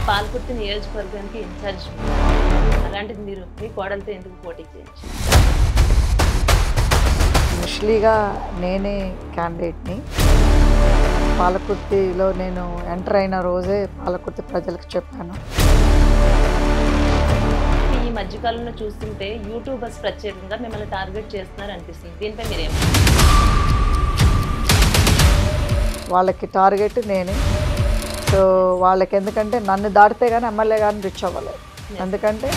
పాలకుర్తి నియోజకవర్గానికి ఇన్ఛార్జ్. అలాంటిది మీరు మీ కోడలతో ఎందుకు పోటీ చేయొచ్చు? ఇనిషియలీగా నేనే క్యాండిడేట్ని. పాలకుర్తిలో నేను ఎంటర్ అయిన రోజే పాలకుర్తి ప్రజలకు చెప్పాను. ఈ మధ్యకాలంలో చూస్తుంటే యూట్యూబర్స్ ప్రత్యేకంగా మిమ్మల్ని టార్గెట్ చేస్తున్నారు అనిపిస్తుంది. దీనిపై మీరేం? వాళ్ళకి టార్గెట్ నేనే. సో వాళ్ళకి ఎందుకంటే నన్ను దాటితే కానీ ఎమ్మెల్యే కానీ రీచ్ అవ్వలేదు. ఎందుకంటే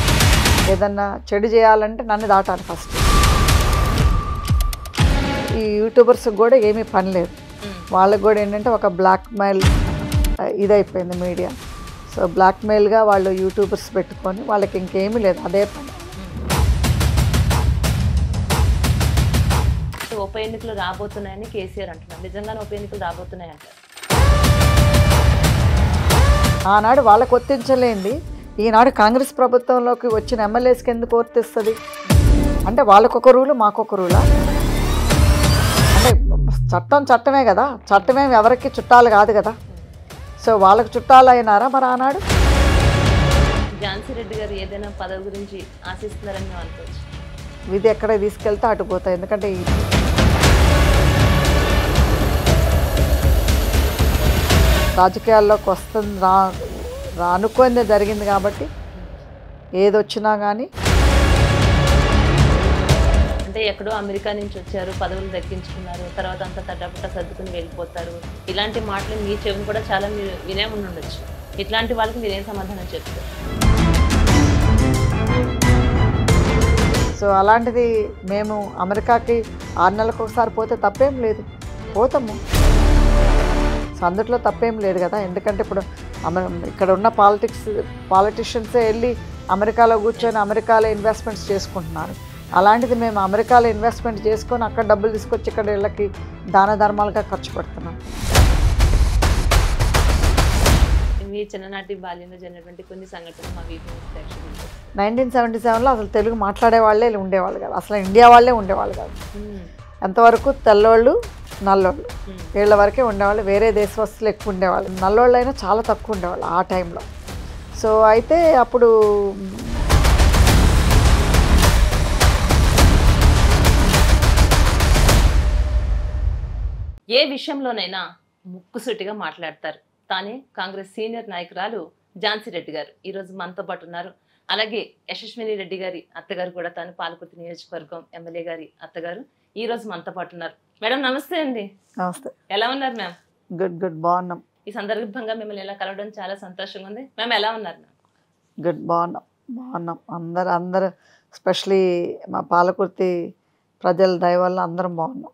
ఏదన్నా చెడు చేయాలంటే నన్ను దాటాలి ఫస్ట్. ఈ యూట్యూబర్స్కి కూడా ఏమీ పని లేదు. వాళ్ళకి కూడా ఏంటంటే ఒక బ్లాక్మెయిల్ ఇదైపోయింది మీడియా. సో బ్లాక్మెయిల్గా వాళ్ళు యూట్యూబర్స్ పెట్టుకొని వాళ్ళకి ఇంకేమీ లేదు, అదే పని. ఉప ఎన్నికలు రాబోతున్నాయని కేసీఆర్ అంటున్నారు. నిజంగానే ఉప ఎన్నికలు రాబోతున్నాయి అంటారు. ఆనాడు వాళ్ళకు వర్తించలేంది ఈనాడు కాంగ్రెస్ ప్రభుత్వంలోకి వచ్చిన ఎమ్మెల్యేస్కి ఎందుకు వర్తిస్తుంది? అంటే వాళ్ళకొక రూలు మాకొక రూలా? అంటే చట్టమే కదా, చట్టమేమి ఎవరికి చుట్టాలు కాదు కదా. సో వాళ్ళకు చుట్టాలు అయినారా మరి ఆనాడు? ఝాన్సీ రెడ్డి గారు ఏదైనా పదవి గురించి ఆశిస్తున్నారని మేము అనుకోవచ్చు. విధి ఎక్కడ తీసుకెళ్తే అటు పోతాయి. ఎందుకంటే రాజకీయాల్లోకి వస్తుంది అనుకుందే జరిగింది కాబట్టి ఏదొచ్చినా కానీ. అంటే ఎక్కడో అమెరికా నుంచి వచ్చారు, పదవులు దక్కించుకున్నారు, తర్వాత అంతా తడ్డపుట్ట సర్దుకుని వెళ్ళిపోతారు, ఇలాంటి మాటలు మీ చెవిని కూడా చాలా మీరు వినే ఉండొచ్చు. ఇట్లాంటి వాళ్ళకి మీరేం సమాధానం చెప్తారు? సో అలాంటిది మేము అమెరికాకి 6 నెలలకు ఒకసారి పోతే తప్పేం లేదు, పోతాము. సో అందుట్లో తప్పేం లేదు కదా. ఎందుకంటే ఇప్పుడు ఇక్కడ ఉన్న పాలిటిషియన్సే వెళ్ళి అమెరికాలో కూర్చొని అమెరికాలో ఇన్వెస్ట్మెంట్స్ చేసుకుంటున్నారు. అలాంటిది మేము అమెరికాలో ఇన్వెస్ట్మెంట్ చేసుకొని అక్కడ డబ్బులు తీసుకొచ్చి ఇక్కడ వీళ్ళకి దాన ధర్మాలుగా ఖర్చు పెడుతున్నాం. మీ చిన్ననాటి బాల్యంలో జరిగినటువంటి కొన్ని సంఘటనలు మా వీధి 1977లో అసలు తెలుగు మాట్లాడే వాళ్ళే ఉండేవాళ్ళు కాదు, అసలు ఇండియా వాళ్ళే ఉండేవాళ్ళు కాదు. ఎంతవరకు తెల్లోళ్ళు నల్లోళ్ళు వీళ్ళ వరకే ఉండేవాళ్ళు, వేరే దేశవస్తులు ఎక్కువ ఉండేవాళ్ళు. నల్లోళ్ళు అయినా చాలా తక్కువ ఉండేవాళ్ళు ఆ టైంలో. సో అయితే అప్పుడు ఏ విషయంలోనైనా ముక్కుసూటిగా మాట్లాడతారు. తానే కాంగ్రెస్ సీనియర్ నాయకురాలు ఝాన్సీ రెడ్డి గారు ఈరోజు మనతో పాటు ఉన్నారు. అలాగే యశస్విని రెడ్డి గారి అత్తగారు కూడా తాను పాలకుర్తి నియోజకవర్గం ఎమ్మెల్యే గారి అత్తగారు ఈరోజు మనతో పాటు ఉన్నారు. మేడం నమస్తే అండి. నమస్తే. ఎలా ఉన్నారు మ్యామ్? గుడ్ బాగున్నాం. ఈ సందర్భంగా మిమ్మల్ని ఎలా కలవడం చాలా సంతోషంగా ఉంది. మ్యామ్ ఎలా ఉన్నారు? గుడ్ బాగున్నాం. అందరు ఎస్పెషలీ మా పాలకుర్తి ప్రజల దయ వల్ల అందరం బాగున్నాం.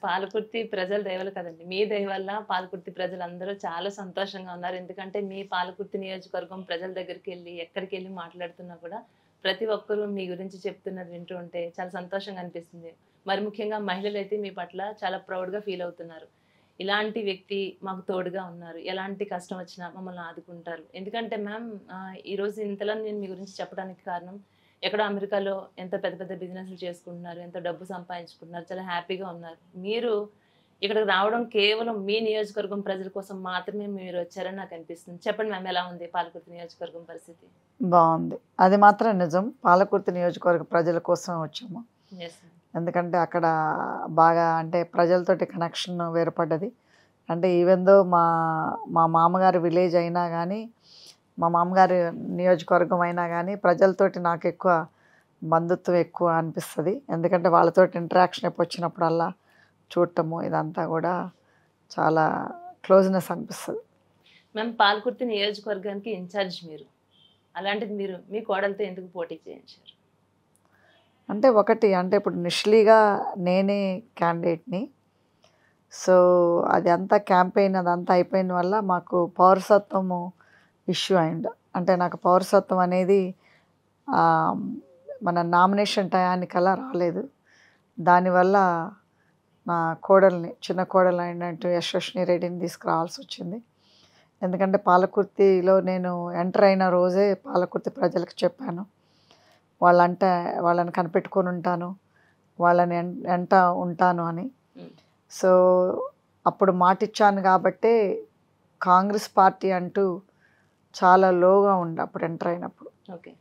పాలకుర్తి ప్రజల దయవల్ల కదండి, మీ దయ వల్ల పాలకుర్తి ప్రజలందరూ చాలా సంతోషంగా ఉన్నారు. ఎందుకంటే మీ పాలకుర్తి నియోజకవర్గం ప్రజల దగ్గరికి వెళ్ళి ఎక్కడికి వెళ్ళి మాట్లాడుతున్నా కూడా ప్రతి ఒక్కరూ మీ గురించి చెప్తున్నది వింటూ ఉంటే చాలా సంతోషంగా అనిపిస్తుంది. మరి ముఖ్యంగా మహిళలు అయితే మీ పట్ల చాలా ప్రౌడ్గా ఫీల్ అవుతున్నారు. ఇలాంటి వ్యక్తి మాకు తోడుగా ఉన్నారు, ఎలాంటి కష్టం వచ్చినా మమ్మల్ని ఆదుకుంటారు. ఎందుకంటే మ్యామ్ ఈరోజు ఇంతలా నేను మీ గురించి చెప్పడానికి కారణం, ఎక్కడో అమెరికాలో ఎంత పెద్ద పెద్ద బిజినెస్లు చేసుకుంటున్నారు, ఎంత డబ్బు సంపాదించుకుంటున్నారు, చాలా హ్యాపీగా ఉన్నారు. మీరు ఇక్కడికి రావడం కేవలం మీ నియోజకవర్గం ప్రజల కోసం మాత్రమే మీరు వచ్చారని నాకు అనిపిస్తుంది. చెప్పండి మ్యామ్, ఎలా ఉంది పాలకుర్తి నియోజకవర్గం పరిస్థితి? బాగుంది, అది మాత్రం నిజం. పాలకుర్తి నియోజకవర్గ ప్రజల కోసం వచ్చాము. ఎందుకంటే అక్కడ బాగా అంటే ప్రజలతోటి కనెక్షన్ వేరుపడ్డది. అంటే ఈవెన్ దో మా మామగారి విలేజ్ అయినా కానీ, మా మామగారి నియోజకవర్గం అయినా కానీ ప్రజలతోటి నాకు ఎక్కువ బంధుత్వం ఎక్కువ అనిపిస్తుంది. ఎందుకంటే వాళ్ళతోటి ఇంటరాక్షన్ ఎప్పుడు వచ్చినప్పుడల్లా చూడటము ఇదంతా కూడా చాలా క్లోజ్నెస్ అనిపిస్తుంది. మ్యామ్ పాలకుర్తి నియోజకవర్గానికి ఇన్ఛార్జ్ మీరు, అలాంటిది మీరు మీ కోడలతో ఎందుకు పోటీ చేయించారు? అంటే ఇప్పుడు ఇనిషియలీగా నేనే క్యాండిడేట్ని. సో అది అంతా క్యాంపెయిన్ అదంతా అయిపోయిన వల్ల మాకు పౌరసత్వము ఇష్యూ అయింది. అంటే నాకు పౌరసత్వం అనేది మన నామినేషన్ టయానికల్లా రాలేదు. దానివల్ల నా చిన్న కోడలు అయినట్టు యశస్విని రెడ్డిని తీసుకురావాల్సి వచ్చింది. ఎందుకంటే పాలకుర్తిలో నేను ఎంటర్ అయిన రోజే పాలకుర్తి ప్రజలకు చెప్పాను, వాళ్ళని కనిపెట్టుకొని ఉంటాను, వాళ్ళని వెంట ఉంటాను అని. సో అప్పుడు మాట ఇచ్చాను కాబట్టే కాంగ్రెస్ పార్టీ అంటూ చాలా లోగా ఉండే అప్పుడు ఎంటర్ అయినప్పుడు. ఓకే.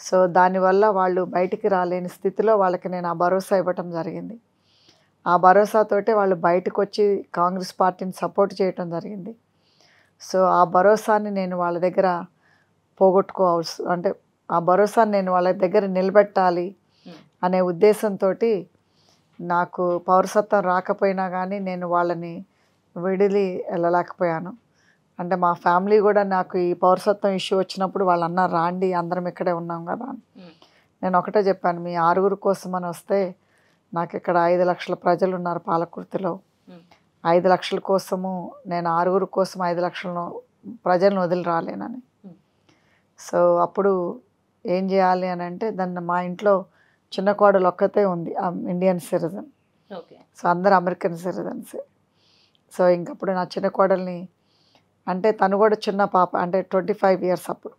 సో దానివల్ల వాళ్ళు బయటికి రాలేని స్థితిలో వాళ్ళకి నేను ఆ భరోసా ఇవ్వటం జరిగింది. ఆ భరోసాతోటే వాళ్ళు బయటకు వచ్చి కాంగ్రెస్ పార్టీని సపోర్ట్ చేయటం జరిగింది. సో ఆ భరోసాని నేను వాళ్ళ దగ్గర అంటే ఆ భరోసాని నేను వాళ్ళ దగ్గర నిలబెట్టాలి అనే ఉద్దేశంతో నాకు పౌరసత్వం రాకపోయినా కానీ నేను వాళ్ళని విడిలి వెళ్ళలేకపోయాను. అంటే మా ఫ్యామిలీ కూడా నాకు ఈ పౌరసత్వం ఇష్యూ వచ్చినప్పుడు వాళ్ళు అన్నారు, రాండి అందరం ఇక్కడే ఉన్నాం కదా అని. నేను ఒకటే చెప్పాను, మీ 6 కోసం అని వస్తే నాకు ఇక్కడ 5 లక్షల ప్రజలు ఉన్నారు పాలకుర్తిలో. 5 లక్షల కోసము నేను 6 కోసం 5 లక్షల ప్రజలను వదిలి రాలేనని. సో అప్పుడు ఏం చేయాలి అని అంటే దాన్ని మా ఇంట్లో చిన్న కోడలు ఒక్కతే ఉంది, ఇండియన్ సిటిజన్. సో అందరు అమెరికన్ సిటిజన్సే. సో ఇంకప్పుడు నా చిన్న కోడల్ని, అంటే తను కూడా చిన్న పాప, అంటే 25 years అప్పుడు.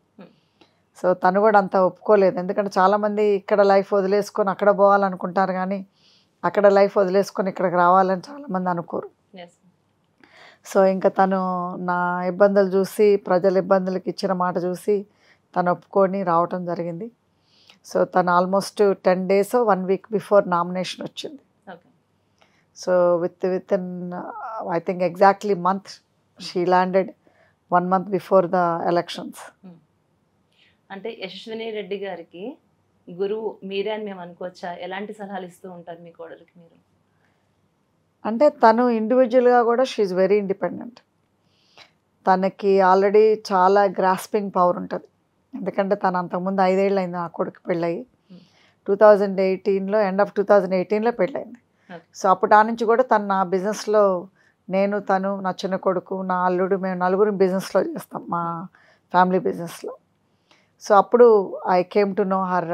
సో తను కూడా అంత ఒప్పుకోలేదు, ఎందుకంటే చాలామంది ఇక్కడ లైఫ్ వదిలేసుకొని అక్కడ పోవాలనుకుంటారు కానీ అక్కడ లైఫ్ వదిలేసుకొని ఇక్కడికి రావాలని చాలామంది అనుకోరు. సో ఇంకా తను నా ఇబ్బందులు చూసి, ప్రజల ఇబ్బందులకి ఇచ్చిన మాట చూసి తను ఒప్పుకొని రావటం జరిగింది. సో తను almost 10 days 1 week before nomination వచ్చింది. So within I think exactly month she landed 1 month before the elections. అంటే యశస్విని రెడ్డి గారికి గురువు మీరే అని మేము అనుకోవచ్చా? ఎలాంటి సలహాలు ఇస్తూ ఉంటారు మీ కోడలికి మీరు? అంటే తను ఇండివిజువల్గా కూడా షీఈ్ వెరీ ఇండిపెండెంట్. తనకి ఆల్రెడీ చాలా గ్రాస్పింగ్ పవర్ ఉంటుంది. ఎందుకంటే తను అంతకుముందు 5 ఏళ్ళు అయింది నా కొడుకు పెళ్ళయి. 2018లో ఎండ్ ఆఫ్ 2018లో పెళ్ళయింది. సో అప్పుడు ఆ నుంచి కూడా తను నా బిజినెస్లో, నేను, తను, నా చిన్న కొడుకు, నా అల్లుడు, మేము నలుగురు బిజినెస్లో చేస్తాం, మా ఫ్యామిలీ బిజినెస్లో. సో అప్పుడు I came to know her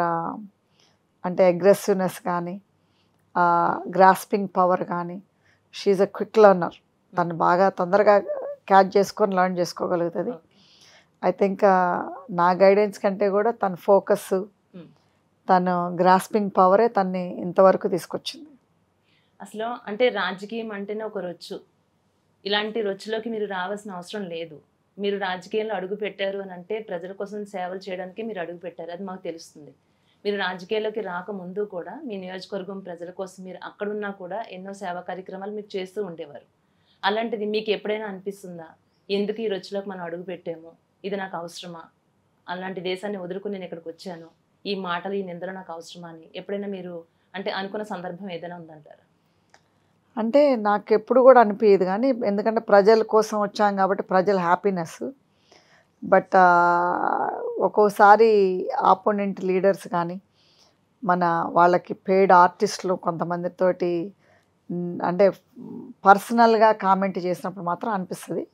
అంటే అగ్రెసివ్నెస్ కానీ, గ్రాస్పింగ్ పవర్ కానీ. She's a quick learner. తను బాగా తొందరగా క్యాచ్ చేసుకొని లెర్న్ చేసుకోగలుగుతుంది. ఐ థింక్ నా గైడెన్స్ కంటే కూడా తన ఫోకస్, తను గ్రాస్పింగ్ పవరే తన్ని ఇంతవరకు తీసుకొచ్చింది. అసలు అంటే రాజకీయం అంటేనే ఒక రొచ్చు. ఇలాంటి రొచ్చులోకి మీరు రావాల్సిన అవసరం లేదు. మీరు రాజకీయంలో అడుగు పెట్టారు అని అంటే ప్రజల కోసం సేవలు చేయడానికి మీరు అడుగు పెట్టారు, అది మాకు తెలుస్తుంది. మీరు రాజకీయాల్లోకి రాకముందు కూడా మీ నియోజకవర్గం ప్రజల కోసం మీరు అక్కడున్నా కూడా ఎన్నో సేవా కార్యక్రమాలు మీరు చేస్తూ ఉండేవారు. అలాంటిది మీకు ఎప్పుడైనా అనిపిస్తుందా, ఎందుకు ఈ రొచ్చులోకి మనం అడుగు పెట్టాము, ఇది నాకు అవసరమా, అలాంటి దేశాన్ని వదులుకుని నేను ఇక్కడికి వచ్చాను, ఈ మాటలు ఈ నిందలు నాకు అవసరమా అని ఎప్పుడైనా మీరు అంటే అనుకున్న సందర్భం ఏదైనా ఉందంటారా? అంటే నాకు ఎప్పుడు కూడా అనిపించదు, కానీ ఎందుకంటే ప్రజల కోసం వచ్చాం కాబట్టి ప్రజల హ్యాపీనెస్. బట్ ఒక్కోసారి ఆపోనెంట్ లీడర్స్ కానీ మన వాళ్ళకి పెయిడ్ ఆర్టిస్టులు కొంతమందితోటి అంటే పర్సనల్గా కామెంట్ చేసినప్పుడు మాత్రం అనిపిస్తుంది.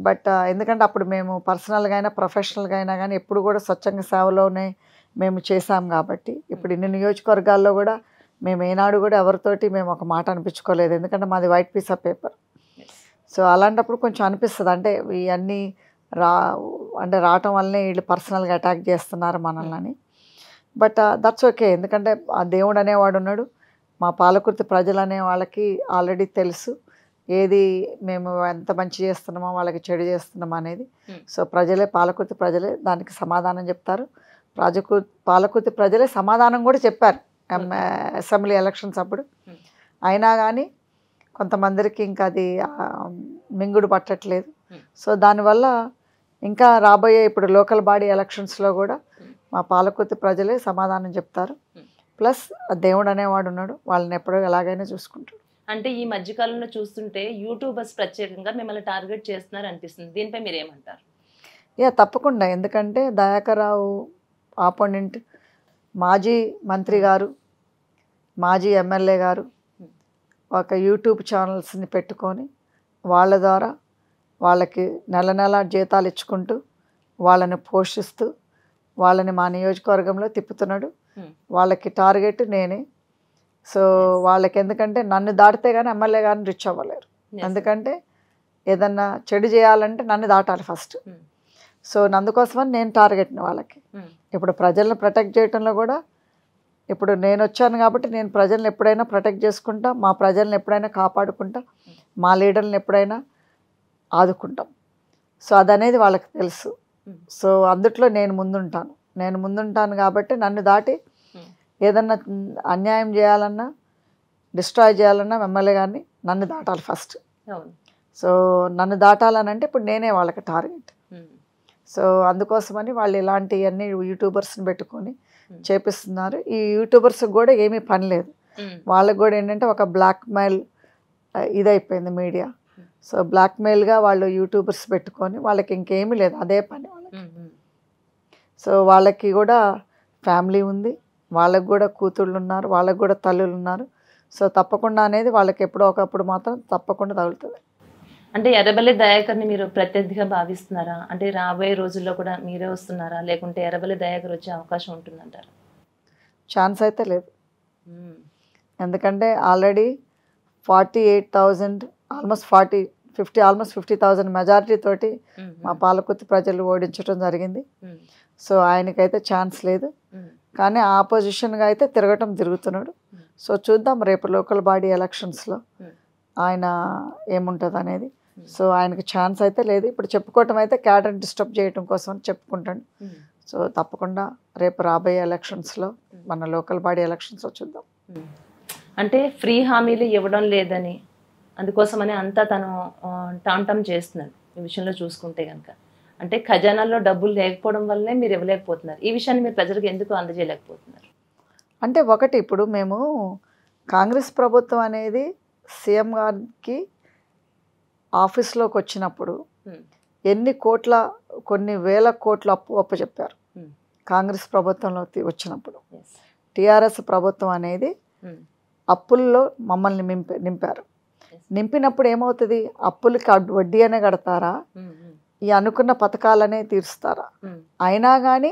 బట్ ఎందుకంటే అప్పుడు మేము పర్సనల్గా అయినా ప్రొఫెషనల్గా అయినా కానీ ఎప్పుడు కూడా స్వచ్ఛంద సేవలోనే మేము చేసాం కాబట్టి ఇప్పుడు ఇన్ని నియోజకవర్గాల్లో కూడా మేము ఏనాడు కూడా ఎవరితోటి మేము ఒక మాట అనిపించుకోలేదు, ఎందుకంటే మాది white piece of paper. So అలాంటప్పుడు కొంచెం అనిపిస్తుంది, అంటే ఇవన్నీ రావటం వల్లనే వీళ్ళు పర్సనల్గా అటాక్ చేస్తున్నారు మనల్ని. బట్ దట్స్ ఓకే, ఎందుకంటే ఆ దేవుడు అనేవాడు ఉన్నాడు. మా పాలకుర్తి ప్రజలు అనే వాళ్ళకి ఆల్రెడీ తెలుసు ఏది మేము ఎంత మంచి చేస్తున్నామో వాళ్ళకి చెడు చేస్తున్నామో అనేది. సో ప్రజలే, పాలకుర్తి ప్రజలే దానికి సమాధానం చెప్తారు. పాలకుర్తి ప్రజలే సమాధానం కూడా చెప్పారు అసెంబ్లీ ఎలక్షన్స్ అప్పుడు. అయినా కానీ కొంతమందికి ఇంకా అది మింగుడు పట్టట్లేదు. సో దానివల్ల ఇంకా రాబోయే ఇప్పుడు లోకల్ బాడీ ఎలక్షన్స్లో కూడా మా పాలకుర్తి ప్రజలే సమాధానం చెప్తారు. ప్లస్ దేవుడు అనేవాడు ఉన్నాడు, వాళ్ళని ఎప్పుడో ఎలాగైనా చూసుకుంటాడు. అంటే ఈ మధ్యకాలంలో చూస్తుంటే యూట్యూబర్స్ ప్రత్యేకంగా మిమ్మల్ని టార్గెట్ చేస్తున్నారు అనిపిస్తుంది, దీనిపై మీరు ఏమంటారు? తప్పకుండా, ఎందుకంటే దయాకర్ రావు ఆపోనెంట్, మాజీ మంత్రి గారు, మాజీ ఎమ్మెల్యే గారు ఒక యూట్యూబ్ ఛానల్స్ని పెట్టుకొని వాళ్ళ ద్వారా వాళ్ళకి నెల నెల జీతాలు ఇచ్చుకుంటూ వాళ్ళని పోషిస్తూ వాళ్ళని మా నియోజకవర్గంలో తిప్పుతున్నాడు. వాళ్ళకి టార్గెట్ నేనే. సో వాళ్ళకి ఎందుకంటే నన్ను దాటితే కానీ ఎమ్మెల్యే గారిని రీచ్ అవ్వలేరు, ఎందుకంటే ఏదన్నా చెడు చేయాలంటే నన్ను దాటాలి ఫస్ట్. సో అందుకోసమని నేను టార్గెట్ని వాళ్ళకి. ఇప్పుడు ప్రజలను ప్రొటెక్ట్ చేయడంలో కూడా ఇప్పుడు నేను వచ్చాను కాబట్టి నేను ప్రజలను ఎప్పుడైనా ప్రొటెక్ట్ చేసుకుంటా, మా ప్రజలను ఎప్పుడైనా కాపాడుకుంటా, మా లీడర్లను ఎప్పుడైనా ఆదుకుంటాం. సో అదనేది వాళ్ళకి తెలుసు. సో అందుట్లో నేను ముందుంటాను కాబట్టి నన్ను దాటి ఏదన్నా అన్యాయం చేయాలన్నా డిస్ట్రాయ్ చేయాలన్నా ఎమ్మెల్యే గారిని నన్ను దాటాలి ఫస్ట్. సో నన్ను దాటాలనంటే ఇప్పుడు నేనే వాళ్ళకి టార్గెట్. సో అందుకోసమని వాళ్ళు ఇలాంటివన్నీ యూట్యూబర్స్ని పెట్టుకొని చేపిస్తున్నారు. ఈ యూట్యూబర్స్కి కూడా ఏమీ పని లేదు, వాళ్ళకి కూడా ఏంటంటే ఒక బ్లాక్మెయిల్ ఇదైపోయింది మీడియా. సో బ్లాక్మెయిల్గా వాళ్ళు యూట్యూబర్స్ పెట్టుకొని వాళ్ళకి ఇంకేమీ లేదు, అదే పని వాళ్ళకి. సో వాళ్ళకి కూడా ఫ్యామిలీ ఉంది, వాళ్ళకి కూడా కూతుళ్ళు ఉన్నారు, వాళ్ళకి కూడా తల్లులు ఉన్నారు. సో తప్పకుండా అనేది వాళ్ళకి ఎప్పుడో ఒకప్పుడు మాత్రం తప్పకుండా తగులుతుంది. అంటే ఎర్రబెల్లి దయాకర్ని మీరు ప్రత్యర్థిగా భావిస్తున్నారా? అంటే రాబోయే రోజుల్లో కూడా మీరే వస్తున్నారా, లేకుంటే ఎర్రబెల్లి దయాకర్ వచ్చే అవకాశం ఉంటుందంటారా? ఛాన్స్ అయితే లేదు, ఎందుకంటే ఆల్రెడీ 48,000 ఆల్మోస్ట్ 50,000 మెజారిటీ తోటి మా పాలకుర్తి ప్రజలు ఓడించడం జరిగింది. సో ఆయనకైతే ఛాన్స్ లేదు, కానీ ఆపోజిషన్గా అయితే తిరుగుతున్నాడు. సో చూద్దాం రేపు లోకల్ బాడీ ఎలక్షన్స్లో ఆయన ఏముంటుంది అనేది. సో ఆయనకి ఛాన్స్ అయితే లేదు. ఇప్పుడు చెప్పుకోవటం అయితే క్యాడర్ డిస్టర్బ్ చేయడం కోసం అని చెప్పుకుంటాను. సో తప్పకుండా రేపు రాబోయే ఎలక్షన్స్లో మన లోకల్ బాడీ ఎలక్షన్స్లో చూద్దాం. అంటే ఫ్రీ హామీలు ఇవ్వడం లేదని, అందుకోసమని అంతా తను టాంటం చేస్తున్నాడు ఈ విషయంలో చూసుకుంటే కనుక. అంటే ఖజానాల్లో డబ్బులు లేకపోవడం వల్లనే మీరు ఇవ్వలేకపోతున్నారు. ఈ విషయాన్ని మీరు ప్రజలకు ఎందుకు అందజేయలేకపోతున్నారు? అంటే ఒకటి, ఇప్పుడు మేము కాంగ్రెస్ ప్రభుత్వం అనేది సీఎం గారికి ఆఫీస్లోకి వచ్చినప్పుడు కొన్ని వేల కోట్ల అప్పు చెప్పారు. కాంగ్రెస్ ప్రభుత్వంలో వచ్చినప్పుడు టీఆర్ఎస్ ప్రభుత్వం అనేది అప్పుల్లో మమ్మల్ని నింపారు. నింపినప్పుడు ఏమవుతుంది, అప్పులకి వడ్డీ అనే కడతారా, ఈ అనుకున్న పథకాలనే తీరుస్తారా? అయినా కానీ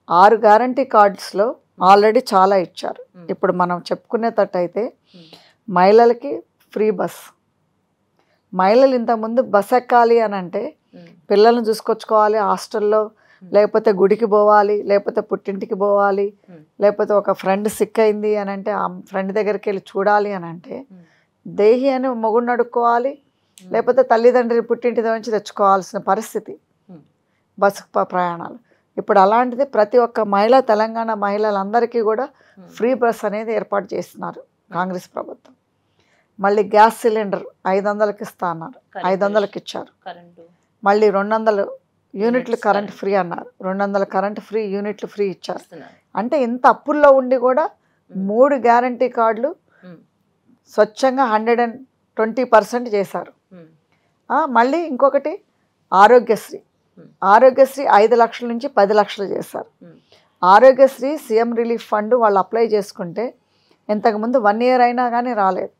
6 గ్యారంటీ కార్డ్స్లో ఆల్రెడీ చాలా ఇచ్చారు. ఇప్పుడు మనం చెప్పుకునేటట్టయితే మహిళలకి ఫ్రీ బస్, మహిళలు ఇంతకుముందు బస్ ఎక్కాలి అని అంటే పిల్లల్ని చూసుకొచ్చుకోవాలి, హాస్టల్లో లేకపోతే గుడికి పోవాలి, లేకపోతే పుట్టింటికి పోవాలి, లేకపోతే ఒక ఫ్రెండ్ సిక్ అయింది అని అంటే ఆ ఫ్రెండ్ దగ్గరికి వెళ్ళి చూడాలి అని అంటే దేహి అని మొగుడిని అడుక్కోవాలి, లేకపోతే తల్లిదండ్రులు పుట్టింటి నుంచి తెచ్చుకోవాల్సిన పరిస్థితి బస్సు ప్రయాణాలు. ఇప్పుడు అలాంటిది ప్రతి ఒక్క మహిళ, తెలంగాణ మహిళలందరికీ కూడా ఫ్రీ బస్ అనేది ఏర్పాటు చేస్తున్నారు కాంగ్రెస్ ప్రభుత్వం. మళ్ళీ గ్యాస్ సిలిండర్ 500కి ఇస్తా అన్నారు, 500కి ఇచ్చారు. మళ్ళీ 200 యూనిట్లు కరెంట్ ఫ్రీ అన్నారు, 200 కరెంట్ ఫ్రీ యూనిట్లు ఫ్రీ ఇచ్చారు. అంటే ఇంత అప్పుల్లో ఉండి కూడా 3 గ్యారంటీ కార్డులు స్వచ్ఛంగా 120% చేశారు. మళ్ళీ ఇంకొకటి ఆరోగ్యశ్రీ 5 లక్షల నుంచి 10 లక్షలు చేశారు. ఆరోగ్యశ్రీ సీఎం రిలీఫ్ ఫండ్ వాళ్ళు అప్లై చేసుకుంటే ఇంతకుముందు 1 ఇయర్ అయినా కానీ రాలేదు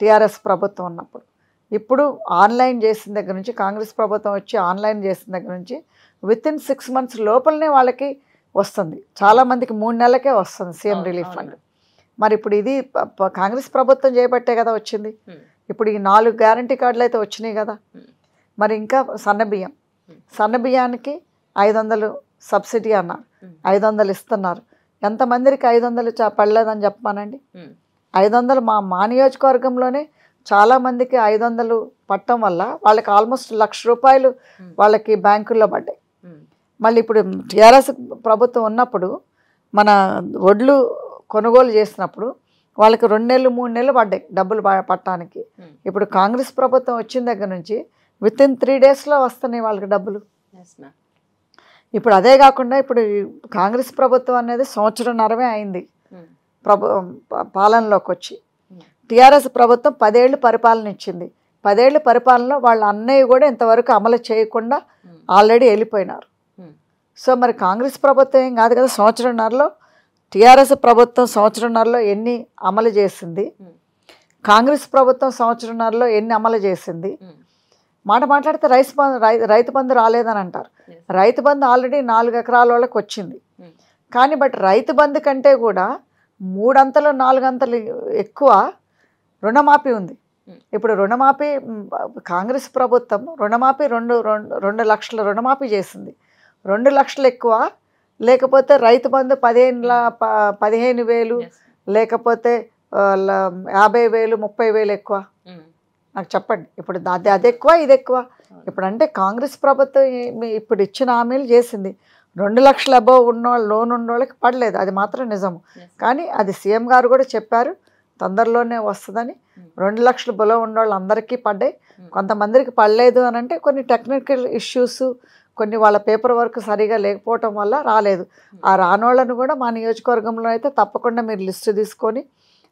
టీఆర్ఎస్ ప్రభుత్వం ఉన్నప్పుడు. ఇప్పుడు ఆన్లైన్ చేసిన దగ్గర నుంచి, కాంగ్రెస్ ప్రభుత్వం వచ్చి ఆన్లైన్ చేసిన దగ్గర నుంచి వితిన్ 6 months లోపలనే వాళ్ళకి వస్తుంది. చాలామందికి 3 నెలలకే వస్తుంది సీఎం రిలీఫ్ ఫండ్. మరి ఇప్పుడు ఇది కాంగ్రెస్ ప్రభుత్వం చేయబట్టే కదా వచ్చింది. ఇప్పుడు ఈ 4 గ్యారంటీ కార్డులు అయితే వచ్చినాయి కదా. మరి ఇంకా సన్నబియ్యానికి 500 సబ్సిడీ అన్నారు, 500 ఇస్తున్నారు. ఎంతమందికి 500 పడలేదని చెప్పమానండి. 500 మా నియోజకవర్గంలోనే చాలామందికి 500 పట్టడం వల్ల వాళ్ళకి ఆల్మోస్ట్ ₹1,00,000 వాళ్ళకి బ్యాంకుల్లో పడ్డాయి. మళ్ళీ ఇప్పుడు టీఆర్ఎస్ ప్రభుత్వం ఉన్నప్పుడు మన ఒడ్లు కొనుగోలు చేసినప్పుడు వాళ్ళకి 2 నెలలు 3 నెలలు పడ్డాయి డబ్బులు పట్టడానికి. ఇప్పుడు కాంగ్రెస్ ప్రభుత్వం వచ్చిన దగ్గర నుంచి వితిన్ 3 daysలో వస్తున్నాయి వాళ్ళకి డబ్బులు. ఇప్పుడు అదే కాకుండా ఇప్పుడు కాంగ్రెస్ ప్రభుత్వం అనేది 1.5 అయింది పాలనలోకి వచ్చి. టీఆర్ఎస్ ప్రభుత్వం 10 ఏళ్ళు పరిపాలన ఇచ్చింది. 10 ఏళ్ళ పరిపాలనలో వాళ్ళ అన్నయ్య కూడా ఇంతవరకు అమలు చేయకుండా ఆల్రెడీ వెళ్ళిపోయినారు. సో మరి కాంగ్రెస్ ప్రభుత్వం ఏం కాదు కదా, 1.5 టీఆర్ఎస్ ప్రభుత్వం 1.5 ఎన్ని అమలు చేసింది, కాంగ్రెస్ ప్రభుత్వం 1.5 ఎన్ని అమలు చేసింది. మాట్లాడితే రైతు బంధు రాలేదని అంటారు. రైతు బంధు ఆల్రెడీ 4 ఎకరాల వాళ్ళకి వచ్చింది. కానీ రైతు బంధు కంటే కూడా 3 అంతలు 4 అంతలు ఎక్కువ రుణమాఫీ ఉంది. ఇప్పుడు రుణమాఫీ కాంగ్రెస్ ప్రభుత్వం రుణమాఫీ 2 లక్షల రుణమాఫీ చేసింది. 2 లక్షలు ఎక్కువ, లేకపోతే రైతు బంధు 15,000 లేకపోతే 50,000 30,000 ఎక్కువ? నాకు చెప్పండి. ఇప్పుడు అది ఎక్కువ, ఇది ఎక్కువ? ఇప్పుడు అంటే కాంగ్రెస్ ప్రభుత్వం ఇప్పుడు ఇచ్చిన హామీలు చేసింది. 2 లక్షల అబోవ్ ఉన్నవాళ్ళు, లోన్ ఉన్నోళ్ళకి పడలేదు, అది మాత్రం నిజము. కానీ అది సీఎం గారు కూడా చెప్పారు తొందరలోనే వస్తుందని. 2 లక్షల బిలో ఉన్నవాళ్ళు అందరికీ పడ్డాయి. కొంతమందికి పడలేదు అని అంటే కొన్ని టెక్నికల్ ఇష్యూస్, కొన్ని వాళ్ళ పేపర్ వర్క్ సరిగా లేకపోవటం వల్ల రాలేదు. ఆ రానోళ్ళను కూడా మా నియోజకవర్గంలో అయితే తప్పకుండా మీరు లిస్టు తీసుకొని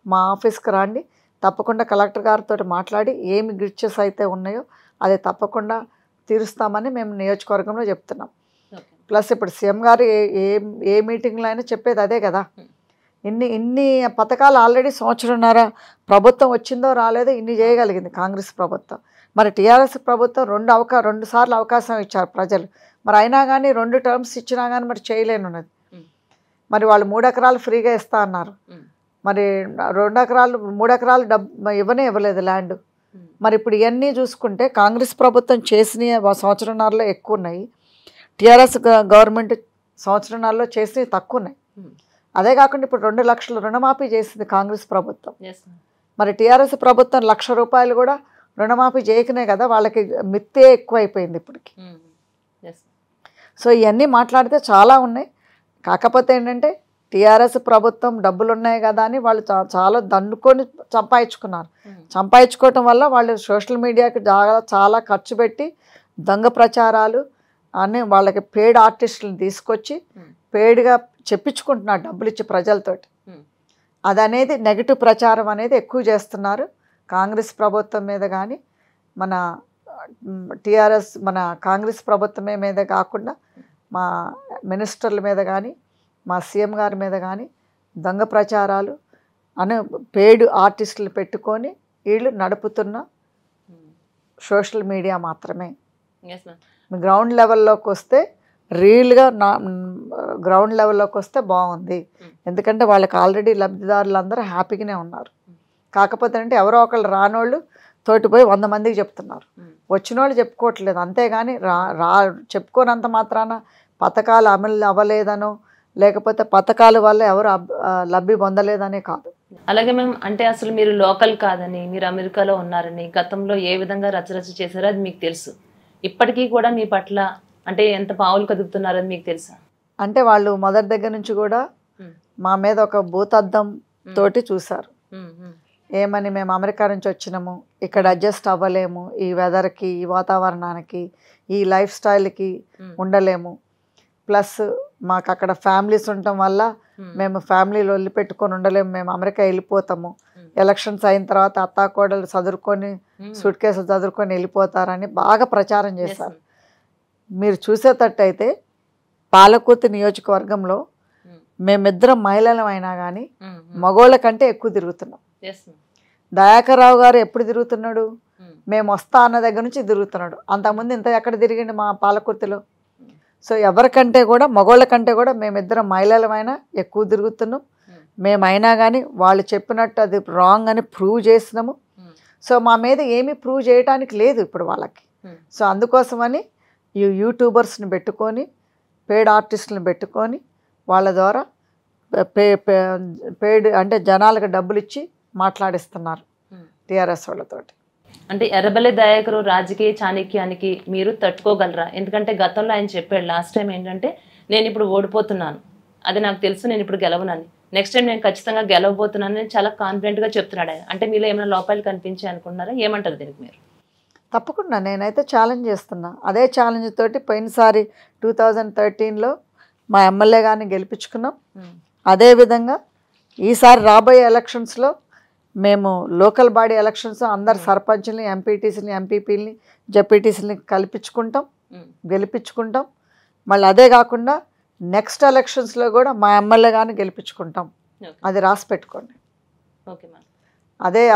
మా ఆఫీస్కి రండి. తప్పకుండా కలెక్టర్ గారితో మాట్లాడి ఏమి గ్లిచెస్ అయితే ఉన్నాయో అది తప్పకుండా తీరుస్తామని మేము నియోజకవర్గంలో చెప్తున్నాం. ప్లస్ ఇప్పుడు సీఎం గారు ఏ మీటింగ్లో అయినా చెప్పేది అదే కదా. ఇన్ని పథకాలు ఆల్రెడీ సంవత్సరంన్నర ప్రభుత్వం వచ్చిందో రాలేదో ఇన్ని చేయగలిగింది కాంగ్రెస్ ప్రభుత్వం. మరి టీఆర్ఎస్ ప్రభుత్వం 2 సార్లు అవకాశం ఇచ్చారు ప్రజలు. మరి అయినా కానీ 2 టర్మ్స్ ఇచ్చినా కానీ మరి చేయలేనున్నది. మరి వాళ్ళు 3 ఎకరాలు ఫ్రీగా ఇస్తా అన్నారు. మరి 2 ఎకరాలు 3 ఎకరాలు ఇవ్వలేదు ల్యాండ్. మరి ఇప్పుడు ఇవన్నీ చూసుకుంటే కాంగ్రెస్ ప్రభుత్వం చేసినవి సంవత్సరంన్నరలో ఎక్కువ ఉన్నాయి, టీఆర్ఎస్ గవర్నమెంట్ సంవత్సరంన్నరలో చేసినవి తక్కువ ఉన్నాయి. అదే కాకుండా ఇప్పుడు 2 లక్షల రుణమాఫీ చేసింది కాంగ్రెస్ ప్రభుత్వం. మరి టీఆర్ఎస్ ప్రభుత్వం 1,00,000 రూపాయలు కూడా రుణమాఫీ చేయకనే కదా, వాళ్ళకి మిత్తే ఎక్కువ అయిపోయింది ఇప్పటికి. సో ఇవన్నీ మాట్లాడితే చాలా ఉన్నాయి. కాకపోతే ఏంటంటే టీఆర్ఎస్ ప్రభుత్వం డబ్బులు ఉన్నాయి కదా అని వాళ్ళు చాలా దండుకొని సంపాదించుకున్నారు. సంపాదించుకోవటం వల్ల వాళ్ళు సోషల్ మీడియాకి చాలా ఖర్చు పెట్టి దొంగ ప్రచారాలు అని వాళ్ళకి పెయిడ్ ఆర్టిస్టులను తీసుకొచ్చి పెయిడ్గా చెప్పించుకుంటున్నారు డబ్బులు ఇచ్చి ప్రజలతోటి. అదనేది నెగిటివ్ ప్రచారం అనేది ఎక్కువ చేస్తున్నారు కాంగ్రెస్ ప్రభుత్వం మీద. కానీ మన టీఆర్ఎస్ మన కాంగ్రెస్ ప్రభుత్వమే మీద కాకుండా మా మినిస్టర్ల మీద కానీ మా సీఎం గారి మీద కానీ దొంగ ప్రచారాలు అని పెయిడ్ ఆర్టిస్టులు పెట్టుకొని వీళ్ళు నడుపుతున్న సోషల్ మీడియా మాత్రమే. గ్రౌండ్ లెవెల్లోకి వస్తే రియల్గా గ్రౌండ్ లెవెల్లోకి వస్తే బాగుంది. ఎందుకంటే వాళ్ళకి ఆల్రెడీ లబ్ధిదారులు అందరూ హ్యాపీగానే ఉన్నారు. కాకపోతే అంటే ఎవరో ఒకళ్ళు రానోళ్ళు తోటిపోయి 100 మందికి చెప్తున్నారు, వచ్చిన వాళ్ళు చెప్పుకోవట్లేదు. అంతేగాని చెప్పుకోనంత మాత్రాన పథకాలు అమలు అవ్వలేదనో లేకపోతే పథకాల వల్ల ఎవరు లబ్ధి పొందలేదనే కాదు. అలాగే మేము అంటే అసలు మీరు లోకల్ కాదని, మీరు అమెరికాలో ఉన్నారని, గతంలో ఏ విధంగా రచరచ చేశారో అది మీకు తెలుసు. ఇప్పటికీ కూడా మీ పట్ల అంటే ఎంత పావులు కదుపుతున్నారని మీకు తెలుసా? అంటే వాళ్ళు మొదటి దగ్గర నుంచి కూడా మా మీద ఒక భూతద్దం తోటి చూశారు. ఏమని, మేము అమెరికా నుంచి వచ్చినాము, ఇక్కడ అడ్జస్ట్ అవ్వలేము, ఈ వెదర్కి, ఈ వాతావరణానికి, ఈ లైఫ్ స్టైల్కి ఉండలేము. ప్లస్ మాకు అక్కడ ఫ్యామిలీస్ ఉండటం వల్ల మేము ఫ్యామిలీలో వదిలిపెట్టుకొని ఉండలేము, మేము అమెరికా వెళ్ళిపోతాము, ఎలక్షన్స్ అయిన తర్వాత అత్తాకోడలు చదువుకొని సూట్ కేసులు చదువుకొని వెళ్ళిపోతారని బాగా ప్రచారం చేశారు. మీరు చూసేటట్టయితే పాలకుర్తి నియోజకవర్గంలో మేమిద్దరం మహిళలం అయినా కానీ మగోళ్ళ కంటే ఎక్కువ తిరుగుతున్నాం. దయాకర్ రావు గారు ఎప్పుడు తిరుగుతున్నాడు? మేము వస్తా అన్న దగ్గర నుంచి తిరుగుతున్నాడు. అంతకుముందు ఇంత ఎక్కడ తిరిగింది మా పాలకుర్తిలో? సో ఎవరికంటే కూడా మగోళ్ళ కంటే కూడా మేమిద్దరం మహిళలమైనా ఎక్కువ తిరుగుతున్నాం. మేమైనా కానీ వాళ్ళు చెప్పినట్టు అది రాంగ్ అని ప్రూవ్ చేసినాము. సో మా మీద ఏమీ ప్రూవ్ చేయడానికి లేదు ఇప్పుడు వాళ్ళకి. సో అందుకోసమని ఈ యూట్యూబర్స్ని పెట్టుకొని పెయిడ్ ఆర్టిస్టులను పెట్టుకొని వాళ్ళ ద్వారా పెయిడ్ అంటే జనాలకు డబ్బులు ఇచ్చి మాట్లాడిస్తున్నారు టీఆర్ఎస్ వాళ్ళతోటి. అంటే ఎర్రబెల్లి దయాకర్ రాజకీయ చాణక్యానికి మీరు తట్టుకోగలరా? ఎందుకంటే గతంలో ఆయన చెప్పాడు లాస్ట్ టైం ఏంటంటే, నేను ఇప్పుడు ఓడిపోతున్నాను, అది నాకు తెలుసు, నేను ఇప్పుడు గెలవనని, నెక్స్ట్ టైం నేను ఖచ్చితంగా గెలవబోతున్నాను అని చాలా కాన్ఫిడెంట్గా చెప్తున్నాడు ఆయన. అంటే మీలో ఏమైనా లోపాలు కనిపించాయి అనుకుంటున్నారా? ఏమంటారు దీనికి మీరు? తప్పకుండా నేనైతే ఛాలెంజ్ చేస్తున్నా. అదే ఛాలెంజ్ తోటి పోయినసారి 2013లో మా ఎమ్మెల్యే గారిని గెలిపించుకున్నాం. అదేవిధంగా ఈసారి రాబోయే ఎలక్షన్స్లో మేము లోకల్ బాడీ ఎలక్షన్స్ అందరు సర్పంచ్ని, ఎంపీటీసీని, ఎంపీపీలని, జెడ్పీటీసీని కల్పించుకుంటాం, గెలిపించుకుంటాం. మళ్ళీ అదే కాకుండా నెక్స్ట్ ఎలక్షన్స్లో కూడా మా ఎమ్మెల్యే గారిని గెలిపించుకుంటాం. అది రాసి పెట్టుకోండి. Okay ma'am.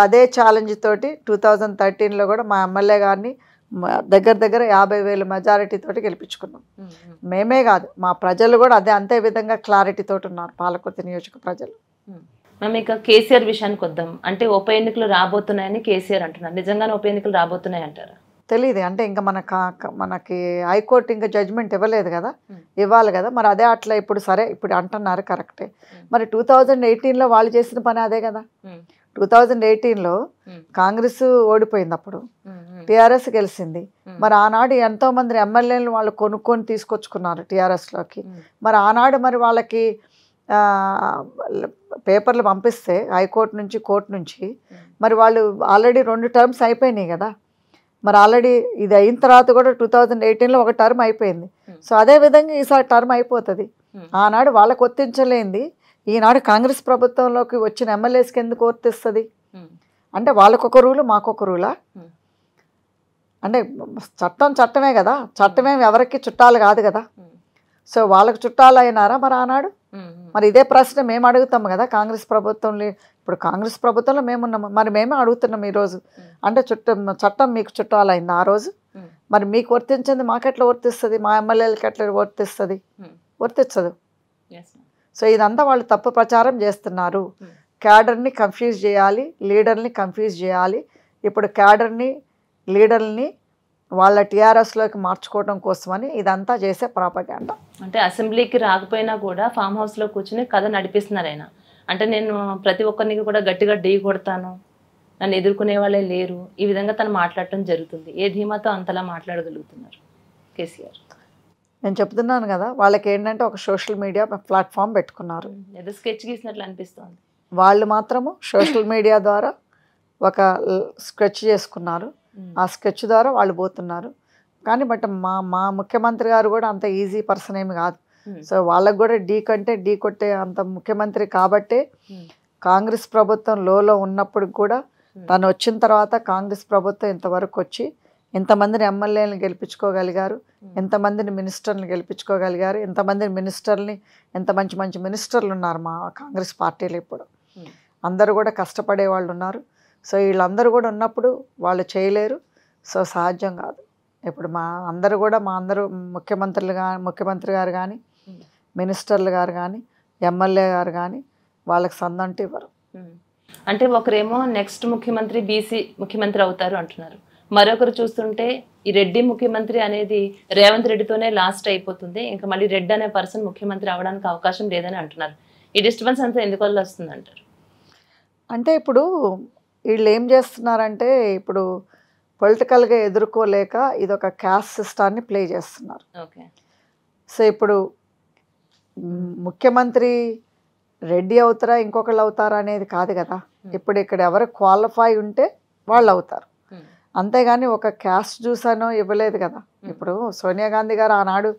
అదే ఛాలెంజ్ తోటి 2013లో కూడా మా ఎమ్మెల్యే గారిని దగ్గర 50,000 మెజారిటీ తోటి గెలిపించుకున్నాం. మేమే కాదు, మా ప్రజలు కూడా అంతే విధంగా క్లారిటీ తోటి ఉన్నారు పాలకుర్తి నియోజక ప్రజలు. మేము ఇక కేసీఆర్ విషయానికి వద్దాం. అంటే ఉప ఎన్నికలు రాబోతున్నాయని కేసీఆర్ అంటున్నారు. నిజంగానే ఉప ఎన్నికలు రాబోతున్నాయి అంటారా? తెలియదు. అంటే ఇంకా మనకి హైకోర్టు ఇంకా జడ్జిమెంట్ ఇవ్వలేదు కదా, ఇవ్వాలి కదా. మరి అదే అట్లా ఇప్పుడు సరే ఇప్పుడు అంటున్నారు కరెక్టే. మరి 2018లో వాళ్ళు చేసిన పని అదే కదా. 2018లో కాంగ్రెస్ ఓడిపోయింది, అప్పుడు టీఆర్ఎస్ గెలిచింది. మరి ఆనాడు ఎంతో మంది ఎమ్మెల్యేలు వాళ్ళు కొనుక్కొని తీసుకొచ్చుకున్నారు టీఆర్ఎస్లోకి. మరి ఆనాడు మరి వాళ్ళకి పేపర్లు పంపిస్తే హైకోర్టు నుంచి, కోర్టు నుంచి, మరి వాళ్ళు ఆల్రెడీ 2 టర్మ్స్ అయిపోయినాయి కదా. మరి ఆల్రెడీ ఇది అయిన తర్వాత కూడా 2018లో ఒక టర్మ్ అయిపోయింది. సో అదేవిధంగా ఈసారి టర్మ్ అయిపోతుంది. ఆనాడు వాళ్ళకు వర్తించలేంది ఈనాడు కాంగ్రెస్ ప్రభుత్వంలోకి వచ్చిన ఎమ్మెల్యేస్కి ఎందుకు వర్తిస్తుంది? అంటే వాళ్ళకొక రూలు, మాకొక రూలా? అంటే చట్టమే కదా, చట్టమే ఎవరికి చుట్టాలు కాదు కదా. సో వాళ్ళకు చుట్టాలు అయినారా మరి ఆనాడు? మరి ఇదే ప్రశ్న మేము అడుగుతాము కదా కాంగ్రెస్ ప్రభుత్వంలో. ఇప్పుడు కాంగ్రెస్ ప్రభుత్వంలో మేమున్నాము, మరి మేమే అడుగుతున్నాం ఈరోజు. అంటే చట్టం మీకు చుట్టాలు అయింది ఆ రోజు, మరి మీకు వర్తించింది మాకెట్లా వర్తిస్తుంది? మా ఎమ్మెల్యేలకి ఎట్లా వర్తిస్తుంది? వర్తించదు. సో ఇదంతా వాళ్ళు తప్పు ప్రచారం చేస్తున్నారు. క్యాడర్ని కన్ఫ్యూజ్ చేయాలి, లీడర్ని కన్ఫ్యూజ్ చేయాలి. ఇప్పుడు క్యాడర్ని, లీడర్ని వాళ్ళ టీఆర్ఎస్లోకి మార్చుకోవడం కోసమని ఇదంతా చేసే ప్రాపగాండా. అంటే అసెంబ్లీకి రాకపోయినా కూడా ఫామ్ హౌస్లో కూర్చుని కథ నడిపిస్తున్నారు ఆయన. అంటే నేను ప్రతి ఒక్కరికి కూడా గట్టిగా ఢీ కొడతాను, నన్ను ఎదుర్కొనే వాళ్ళే లేరు, ఈ విధంగా తను మాట్లాడటం జరుగుతుంది. ఏ ధీమాతో అంతలా మాట్లాడగలుగుతున్నారు కేసీఆర్? నేను చెప్తున్నాను కదా, వాళ్ళకి ఏంటంటే ఒక సోషల్ మీడియా ప్లాట్ఫామ్ పెట్టుకున్నారు. ఏదో స్కెచ్ గీసినట్లు అనిపిస్తుంది. వాళ్ళు మాత్రము సోషల్ మీడియా ద్వారా ఒక స్కెచ్ చేసుకున్నారు. ఆ స్కెచ్ ద్వారా వాళ్ళు పోతున్నారు. కానీ బట్ మా ముఖ్యమంత్రి గారు కూడా అంత ఈజీ పర్సన్ ఏమి కాదు. సో వాళ్ళకు కూడా ఢీ కంటే ఢీ కొట్టే అంత ముఖ్యమంత్రి కాబట్టే కాంగ్రెస్ ప్రభుత్వం లోలో ఉన్నప్పుడు కూడా తను వచ్చిన తర్వాత కాంగ్రెస్ ప్రభుత్వం ఇంతవరకు వచ్చి ఎంతమందిని ఎమ్మెల్యేలను గెలిపించుకోగలిగారు, ఎంతమందిని మినిస్టర్ని గెలిపించుకోగలిగారు, ఎంతమందిని మినిస్టర్ని, ఎంత మంచి మంచి మినిస్టర్లు ఉన్నారు మా కాంగ్రెస్ పార్టీలో. ఇప్పుడు అందరూ కూడా కష్టపడే వాళ్ళు ఉన్నారు. సో వీళ్ళందరూ కూడా ఉన్నప్పుడు వాళ్ళు చేయలేరు. సో సాధ్యం కాదు. ఇప్పుడు మా అందరూ ముఖ్యమంత్రి గారు కానీ, మినిస్టర్లు గారు కానీ, ఎమ్మెల్యే గారు కానీ వాళ్ళకి సందంటూ ఇవ్వరు. అంటే ఒకరేమో నెక్స్ట్ ముఖ్యమంత్రి బీసీ ముఖ్యమంత్రి అవుతారు అంటున్నారు, మరొకరు చూస్తుంటే ఈ రెడ్డి ముఖ్యమంత్రి అనేది రేవంత్ రెడ్డితోనే లాస్ట్ అయిపోతుంది, ఇంకా మళ్ళీ రెడ్డి అనే పర్సన్ ముఖ్యమంత్రి అవడానికి అవకాశం లేదని అంటున్నారు. ఈ డిస్టర్బెన్స్ అంతా ఎందువల్ల వస్తుంది అంటారు? అంటే ఇప్పుడు వీళ్ళు ఏం చేస్తున్నారంటే, ఇప్పుడు పొలిటికల్గా ఎదుర్కోలేక ఇదొక క్యాస్ట్ సిస్టాన్ని ప్లే చేస్తున్నారు. ఓకే. సో ఇప్పుడు ముఖ్యమంత్రి రెడ్డి అవుతారా ఇంకొకళ్ళు అవుతారా అనేది కాదు కదా. ఇప్పుడు ఇక్కడ ఎవరు క్వాలిఫై ఉంటే వాళ్ళు అవుతారు, అంతేగాని ఒక క్యాస్ట్ చూసానో ఇవ్వలేదు కదా. ఇప్పుడు సోనియా గాంధీ గారు ఆనాడు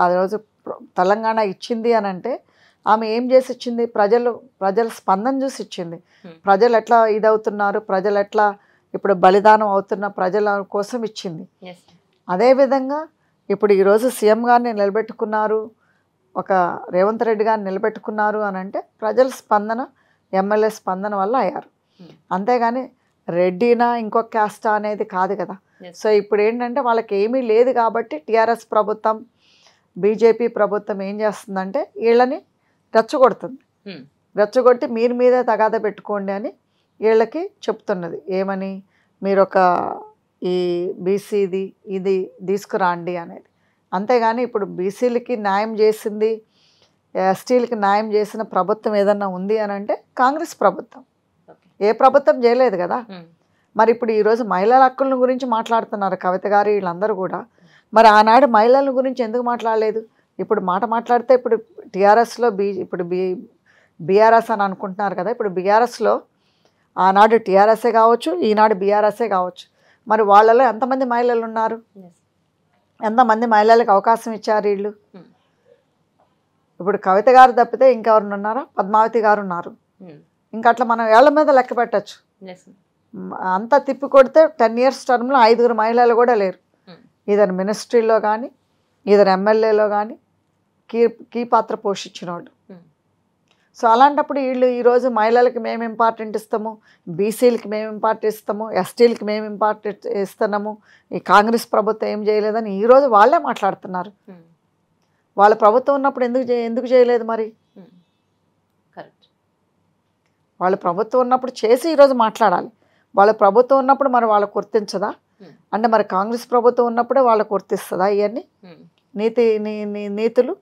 ఆ రోజు తెలంగాణ ఇచ్చింది అని అంటే ఆమె ఏం చేసి ఇచ్చింది? ప్రజల స్పందన చూసి ఇచ్చింది. ప్రజలు ఎట్లా ఇదవుతున్నారు, ప్రజలు ఎట్లా ఇప్పుడు బలిదానం అవుతున్న ప్రజల కోసం ఇచ్చింది. అదేవిధంగా ఇప్పుడు ఈరోజు సీఎం గారిని నిలబెట్టుకున్నారు, ఒక రేవంత్ రెడ్డి గారిని నిలబెట్టుకున్నారు అని అంటే ప్రజల స్పందన, ఎమ్మెల్యే స్పందన వల్ల అయ్యారు, అంతేగాని రెడ్డినా ఇంకొక క్యాస్టా అనేది కాదు కదా. సో ఇప్పుడు ఏంటంటే వాళ్ళకి ఏమీ లేదు కాబట్టి టీఆర్ఎస్ ప్రభుత్వం, బీజేపీ ప్రభుత్వం ఏం చేస్తుందంటే వీళ్ళని రెచ్చగొడుతుంది. రెచ్చగొట్టి మీరు మీదే తగాదా పెట్టుకోండి అని వీళ్ళకి చెప్తున్నది. ఏమని? మీరు ఒక ఈ బీసీది ఇది తీసుకురాండి అనేది. అంతేగాని ఇప్పుడు బీసీలకి న్యాయం చేసింది, ఎస్టీలకి న్యాయం చేసిన ప్రభుత్వం ఏదన్నా ఉంది అని అంటే కాంగ్రెస్ ప్రభుత్వం. ఏ ప్రభుత్వం చేయలేదు కదా. మరి ఇప్పుడు ఈరోజు మహిళల హక్కుల గురించి మాట్లాడుతున్నారు కవిత గారు, వీళ్ళందరూ కూడా. మరి ఆనాడు మహిళల గురించి ఎందుకు మాట్లాడలేదు? ఇప్పుడు మాట్లాడితే ఇప్పుడు టీఆర్ఎస్లో ఇప్పుడు బీఆర్ఎస్ అని అనుకుంటున్నారు కదా. ఇప్పుడు బీఆర్ఎస్లో ఆనాడు టీఆర్ఎస్ఏ కావచ్చు, ఈనాడు బీఆర్ఎస్ఏ కావచ్చు. మరి వాళ్ళలో ఎంతమంది మహిళలు ఉన్నారు? ఎంతమంది మహిళలకు అవకాశం ఇచ్చారు వీళ్ళు? ఇప్పుడు కవిత గారు తప్పితే ఇంకెవరిని ఉన్నారా? పద్మావతి గారు ఉన్నారు. ఇంకా అట్లా మనం ఏళ్ల మీద లెక్క పెట్టచ్చు. అంతా తిప్పి కొడితే 10 years టర్మ్లో 5 మహిళలు కూడా లేరు. ఇద్దరు మినిస్ట్రీలో కానీ, ఇద్దరు ఎమ్మెల్యేలో కానీ కీ పాత్ర పోషించిన వాళ్ళు. సో అలాంటప్పుడు వీళ్ళు ఈరోజు మహిళలకి మేము ఇంపార్టెంట్ ఇస్తాము, బీసీలకి మేము ఇంపార్టెంట్ ఇస్తాము, ఎస్టీలకి మేము ఇంపార్టెంట్ ఇస్తున్నాము, ఈ కాంగ్రెస్ ప్రభుత్వం ఏం చేయలేదని ఈరోజు వాళ్ళే మాట్లాడుతున్నారు. వాళ్ళ ప్రభుత్వం ఉన్నప్పుడు ఎందుకు చేయలేదు? మరి వాళ్ళ ప్రభుత్వం ఉన్నప్పుడు చేసి ఈరోజు మాట్లాడాలి. వాళ్ళ ప్రభుత్వం ఉన్నప్పుడు మరి వాళ్ళకు వర్తించదా? అంటే మరి కాంగ్రెస్ ప్రభుత్వం ఉన్నప్పుడే వాళ్ళకు వర్తిస్తుందా ఇవన్నీ నీతులు?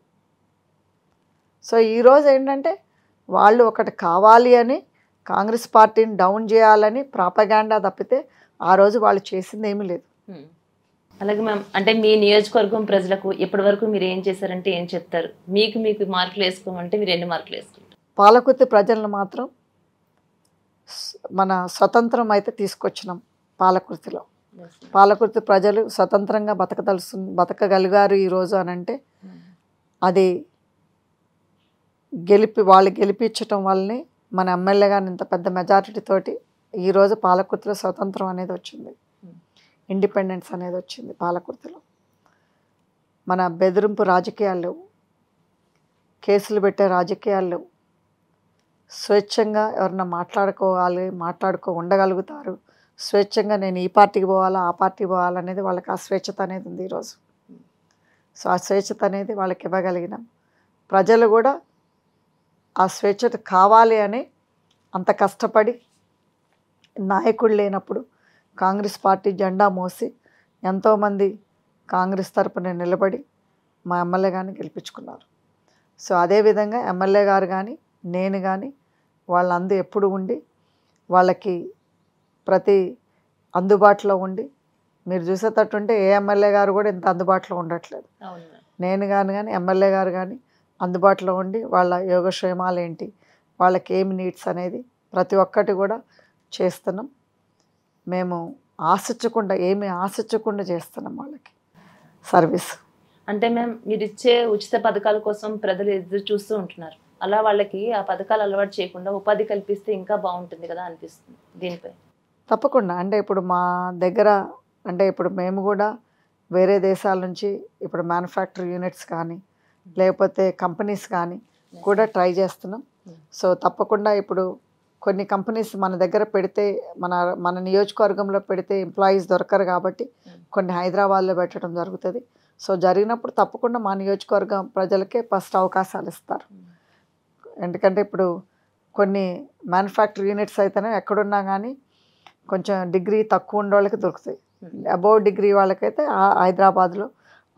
సో ఈరోజు ఏంటంటే వాళ్ళు ఒకటి కావాలి అని కాంగ్రెస్ పార్టీని డౌన్ చేయాలని ప్రాపగాండా తప్పితే ఆ రోజు వాళ్ళు చేసింది ఏమీ లేదు. అలాగే మ్యామ్, అంటే మీ నియోజకవర్గం ప్రజలకు ఇప్పటి వరకు మీరు ఏం చేశారంటే ఏం చెప్తారు? మీకు మార్కులు వేసుకోమంటే మీరు ఎన్ని మార్కులు వేసుకుంటారు? పాలకుర్తి ప్రజలను మాత్రం మన స్వతంత్రం అయితే తీసుకొచ్చినాం. పాలకుర్తిలో పాలకుర్తి ప్రజలు స్వతంత్రంగా బతకగలిగారు ఈరోజు అని అంటే అది వాళ్ళు గెలిపించటం వల్లనే మన ఎమ్మెల్యే గారిని ఇంత పెద్ద మెజారిటీ తోటి ఈరోజు పాలకుర్తిలో స్వతంత్రం అనేది వచ్చింది, ఇండిపెండెన్స్ అనేది వచ్చింది. పాలకుర్తిలో మన బెదిరింపు రాజకీయాలు లేవు, కేసులు పెట్టే రాజకీయాలు లేవు. స్వేచ్ఛంగా ఎవరన్నా ఉండగలుగుతారు. స్వేచ్ఛంగా నేను ఈ పార్టీకి పోవాలా ఆ పార్టీకి పోవాలా అనేది వాళ్ళకి ఆ స్వేచ్ఛత అనేది ఉంది ఈరోజు. సో ఆ స్వేచ్ఛత అనేది వాళ్ళకి ఇవ్వగలిగినాం. ప్రజలు కూడా ఆ స్వేచ్ఛత కావాలి అని అంత కష్టపడి నాయకుడు లేనప్పుడు కాంగ్రెస్ పార్టీ జెండా మోసి ఎంతోమంది కాంగ్రెస్ తరపున నిలబడి మా ఎమ్మెల్యే గారిని గెలిపించుకున్నారు. సో అదేవిధంగా ఎమ్మెల్యే గారు కానీ నేను కానీ వాళ్ళందరూ ఎప్పుడు ఉండి వాళ్ళకి ప్రతి అందుబాటులో ఉండి, మీరు చూసేటట్టుంటే ఏ ఎమ్మెల్యే గారు కూడా ఇంత అందుబాటులో ఉండట్లేదు. నేను కానీ ఎమ్మెల్యే గారు కానీ అందుబాటులో ఉండి వాళ్ళ యోగక్షేమాలు ఏంటి, వాళ్ళకి ఏమి నీడ్స్ అనేది ప్రతి ఒక్కటి కూడా చేస్తున్నాం. మేము ఏమీ ఆశించకుండా చేస్తున్నాం వాళ్ళకి సర్వీస్. అంటే మేము మీరు ఇచ్చే ఉచిత పథకాల కోసం ప్రజలు ఎదురు చూస్తూ ఉంటున్నారు. అలా వాళ్ళకి ఆ పథకాలు అలవాటు చేయకుండా ఉపాధి కల్పిస్తే ఇంకా బాగుంటుంది కదా అనిపిస్తుంది దీనిపై. తప్పకుండా. అంటే ఇప్పుడు మా దగ్గర ఇప్పుడు మేము కూడా వేరే దేశాల నుంచి ఇప్పుడు మ్యానుఫ్యాక్చరింగ్ యూనిట్స్ కానీ లేకపోతే కంపెనీస్ కానీ కూడా ట్రై చేస్తున్నాం. సో తప్పకుండా ఇప్పుడు కొన్ని కంపెనీస్ మన దగ్గర పెడితే మన నియోజకవర్గంలో పెడితే ఎంప్లాయీస్ దొరకరు కాబట్టి కొన్ని హైదరాబాద్లో పెట్టడం జరుగుతుంది. సో జరిగినప్పుడు తప్పకుండా మా నియోజకవర్గం ప్రజలకే ఫస్ట్ అవకాశాలు ఇస్తారు. ఎందుకంటే ఇప్పుడు కొన్ని మ్యానుఫ్యాక్చరింగ్ యూనిట్స్ అయితేనే ఎక్కడున్నా కానీ కొంచెం డిగ్రీ తక్కువ ఉండే వాళ్ళకి దొరుకుతాయి. అబోవ్ డిగ్రీ వాళ్ళకైతే హైదరాబాద్లో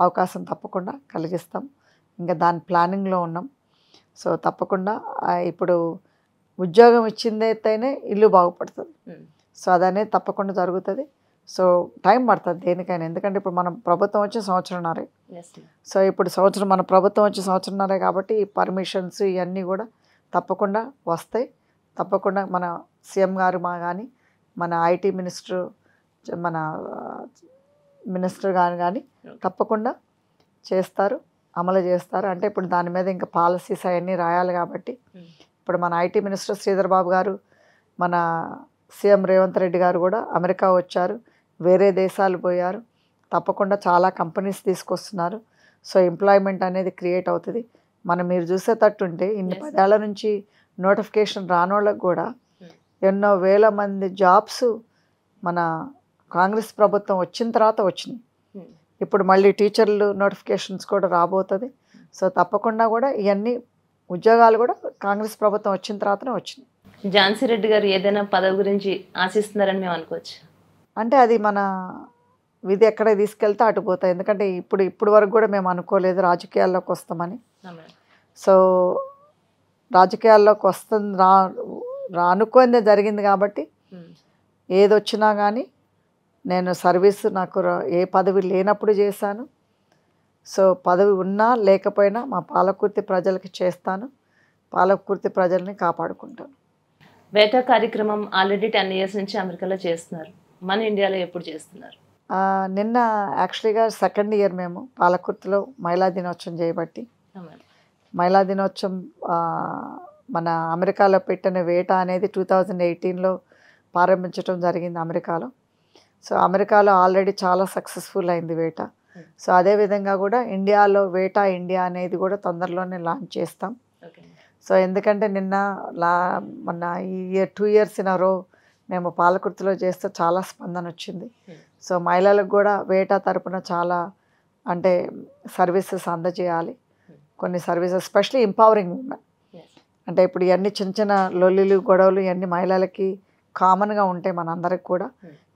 అవకాశం తప్పకుండా కలిగిస్తాం. ఇంకా దాని ప్లానింగ్లో ఉన్నాం. సో తప్పకుండా ఇప్పుడు ఉద్యోగం ఇచ్చిందైతేనే ఇల్లు బాగుపడుతుంది. సో అదనేది తప్పకుండా జరుగుతుంది. సో టైం పడుతుంది దేనికైనా. ఎందుకంటే ఇప్పుడు మనం ప్రభుత్వం వచ్చి సంవత్సరంన్నరే. సో ఇప్పుడు మన ప్రభుత్వం వచ్చి సంవత్సరంన్నరే కాబట్టి ఈ పర్మిషన్స్ ఇవన్నీ కూడా తప్పకుండా వస్తాయి. తప్పకుండా మన సీఎం గారు కానీ మన ఐటీ మినిస్టర్ కానీ తప్పకుండా చేస్తారు, అమలు చేస్తారు. అంటే ఇప్పుడు దాని మీద ఇంకా పాలసీస్ అవన్నీ రాయాలి కాబట్టి ఇప్పుడు మన ఐటీ మినిస్టర్ శ్రీధర్ బాబు గారు, మన సీఎం రేవంత్ రెడ్డి గారు కూడా అమెరికా వచ్చారు, వేరే దేశాలు పోయారు. తప్పకుండా చాలా కంపెనీస్ తీసుకొస్తున్నారు. సో ఎంప్లాయ్మెంట్ అనేది క్రియేట్ అవుతుంది. మీరు చూసేటట్టుంటే ఇన్ని 10 ఏళ్ల నుంచి నోటిఫికేషన్ రానోళ్ళకి కూడా ఎన్నో వేల మంది జాబ్స్ మన కాంగ్రెస్ ప్రభుత్వం వచ్చిన తర్వాత వచ్చినాయి. ఇప్పుడు మళ్ళీ టీచర్లు నోటిఫికేషన్స్ కూడా రాబోతుంది. సో తప్పకుండా కూడా ఇవన్నీ ఉద్యోగాలు కూడా కాంగ్రెస్ ప్రభుత్వం వచ్చిన తర్వాతనే వచ్చినాయి. ఝాన్సీ రెడ్డి గారు ఏదైనా పదవి గురించి ఆశిస్తున్నారని మేము అనుకోవచ్చు. అంటే అది మన విధి ఎక్కడ తీసుకెళ్తే అటు పోతాయి. ఎందుకంటే ఇప్పుడు వరకు కూడా మేము అనుకోలేదు రాజకీయాల్లోకి వస్తామని. సో రాజకీయాల్లోకి అనుకోనిదే జరిగింది కాబట్టి ఏదొచ్చినా కానీ నేను సర్వీస్ నాకు ఏ పదవి లేనప్పుడు చేశాను. సో పదవి ఉన్నా లేకపోయినా మా పాలకుర్తి ప్రజలకి చేస్తాను, పాలకుర్తి ప్రజల్ని కాపాడుకుంటాను. వేటా కార్యక్రమం ఆల్రెడీ 10 years నుంచి అమెరికాలో చేస్తున్నారు. మన ఇండియాలో ఎప్పుడు చేస్తున్నారు? నిన్న యాక్చువల్గా 2nd year మేము పాలకుర్తిలో మహిళా దినోత్సవం చేయబట్టి. మహిళా దినోత్సవం మన అమెరికాలో పెట్టిన వేట అనేది 2018లో ప్రారంభించడం జరిగింది అమెరికాలో. సో అమెరికాలో ఆల్రెడీ చాలా సక్సెస్ఫుల్ అయింది వేట. సో అదేవిధంగా కూడా ఇండియాలో వేటా ఇండియా అనేది కూడా తొందరలోనే లాంచ్ చేస్తాం. సో ఎందుకంటే మొన్న ఈ 2 years ఇన్ a row మేము పాలకుర్తిలో చేస్తే చాలా స్పందన వచ్చింది. సో మహిళలకు కూడా వేటా తరపున చాలా సర్వీసెస్ అందజేయాలి. కొన్ని సర్వీసెస్ ఎస్పెషలీ ఎంపవరింగ్ ఉమెన్. అంటే ఇప్పుడు ఇవన్నీ చిన్న చిన్న లొల్లిలు గొడవలు ఇవన్నీ మహిళలకి కామన్గా ఉంటాయి మనందరికి కూడా.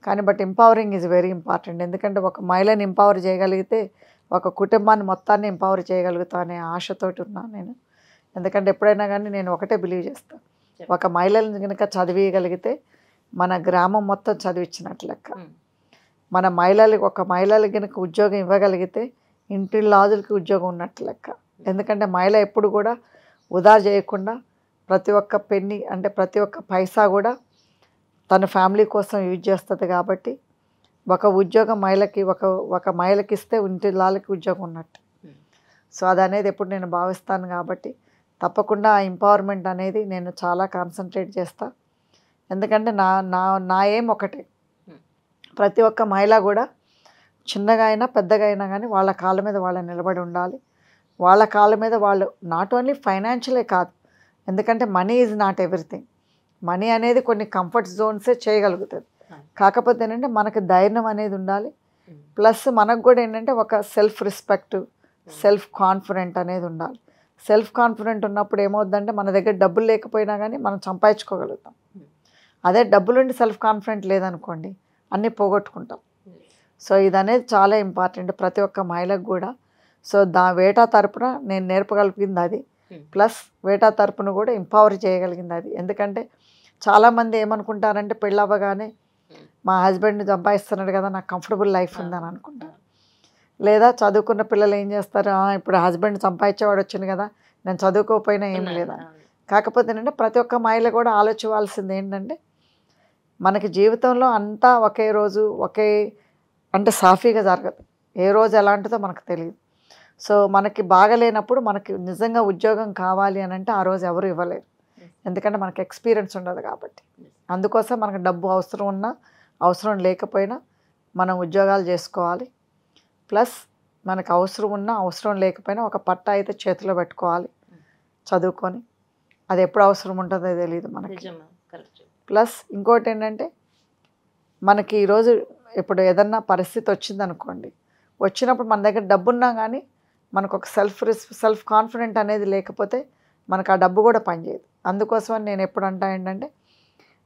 కానీ but empowering is very important. ఎందుకంటే ఒక మహిళని ఎంపవర్ చేయగలిగితే ఒక కుటుంబాన్ని మొత్తాన్ని ఎంపవర్ చేయగలుగుతా అనే ఆశతోటి ఉన్నాను నేను. ఎందుకంటే ఎప్పుడైనా కానీ నేను ఒకటే బిలీవ్ చేస్తాను, ఒక మహిళలను కనుక చదివియగలిగితే మన గ్రామం మొత్తం చదివించినట్లు లెక్క. మన మహిళలకు కనుక ఉద్యోగం ఇవ్వగలిగితే ఇంటి లాజులకి ఉద్యోగం ఉన్నట్లు లెక్క. ఎందుకంటే మహిళ ఎప్పుడు కూడా వృధా చేయకుండా ప్రతి ఒక్క పెన్ని అంటే ప్రతి ఒక్క పైసా కూడా తన ఫ్యామిలీ కోసం యూజ్ చేస్తుంది. కాబట్టి ఒక ఉద్యోగం ఒక మహిళకి ఇస్తే ఇంటి లాలకి ఉద్యోగం ఉన్నట్టు. సో అది అనేది ఎప్పుడు నేను భావిస్తాను. కాబట్టి తప్పకుండా ఆ ఎంపవర్మెంట్ అనేది నేను చాలా కాన్సన్ట్రేట్ చేస్తా. ఎందుకంటే నా ఏం ఒకటే, ప్రతి ఒక్క మహిళ కూడా చిన్నగా అయినా పెద్దగా అయినా కానీ వాళ్ళ కాళ్ళ మీద వాళ్ళు నిలబడి ఉండాలి. వాళ్ళ కాళ్ళ మీద వాళ్ళు నాట్ ఓన్లీ ఫైనాన్షియలే కాదు, ఎందుకంటే money is not everything. Money అనేది కొన్ని కంఫర్ట్ జోన్సే చేయగలుగుతుంది. కాకపోతే ఏంటంటే మనకు ధైర్యం అనేది ఉండాలి. ప్లస్ మనకు కూడా ఏంటంటే ఒక సెల్ఫ్ రెస్పెక్ట్, సెల్ఫ్ కాన్ఫిడెంట్ అనేది ఉండాలి. సెల్ఫ్ కాన్ఫిడెంట్ ఉన్నప్పుడు ఏమవుద్దంటే మన దగ్గర డబ్బులు లేకపోయినా కానీ మనం సంపాదించుకోగలుగుతాం. అదే డబ్బులుండి సెల్ఫ్ కాన్ఫిడెంట్ లేదనుకోండి అన్నీ పోగొట్టుకుంటాం. సో ఇది అనేది చాలా ఇంపార్టెంట్ ప్రతి ఒక్క మహిళకు కూడా. సో వేటా తరపున నేను నేర్పగలిగింది అది, ప్లస్ వేటా తరపున కూడా ఎంపవర్ చేయగలిగింది అది. ఎందుకంటే చాలామంది ఏమనుకుంటారంటే పెళ్ళవ్వగానే మా హస్బెండ్ సంపాదిస్తున్నాడు కదా, నాకు కంఫర్టబుల్ లైఫ్ ఉందని అనుకుంటారు. లేదా చదువుకున్న పిల్లలు ఏం చేస్తారు, ఇప్పుడు హస్బెండ్ సంపాదించేవాడు వచ్చింది కదా, నేను చదువుకోకపోయినా ఏం లేదా. కాకపోతే ఏంటంటే ప్రతి ఒక్క మహిళ కూడా ఆలోచించాల్సింది ఏంటంటే మనకి జీవితంలో అంతా ఒకే రోజు అంటే సాఫీగా జరగదు. ఏ రోజు ఎలాంటిదో మనకు తెలియదు. సో మనకి బాగలేనప్పుడు మనకి నిజంగా ఉద్యోగం కావాలి అని అంటే ఆ రోజు ఎవరు ఇవ్వలేరు, ఎందుకంటే మనకి ఎక్స్పీరియన్స్ ఉండదు కాబట్టి. అందుకోసం మనకు డబ్బు అవసరం ఉన్నా అవసరం లేకపోయినా మనం ఉద్యోగాలు చేసుకోవాలి. ప్లస్ మనకు అవసరం ఉన్నా అవసరం లేకపోయినా ఒక పట్టా అయితే చేతిలో పెట్టుకోవాలి చదువుకొని. అది ఎప్పుడు అవసరం ఉంటుందో తెలియదు మనకి. ప్లస్ ఇంకోటి ఏంటంటే మనకి ఈరోజు ఇప్పుడు ఏదన్నా పరిస్థితి వచ్చిందనుకోండి, వచ్చినప్పుడు మన దగ్గర డబ్బు ఉన్నా కానీ మనకు ఒక సెల్ఫ్ కాన్ఫిడెంట్ అనేది లేకపోతే మనకు ఆ డబ్బు కూడా పనిచేయదు. అందుకోసమని నేను ఎప్పుడు అంటా ఏంటంటే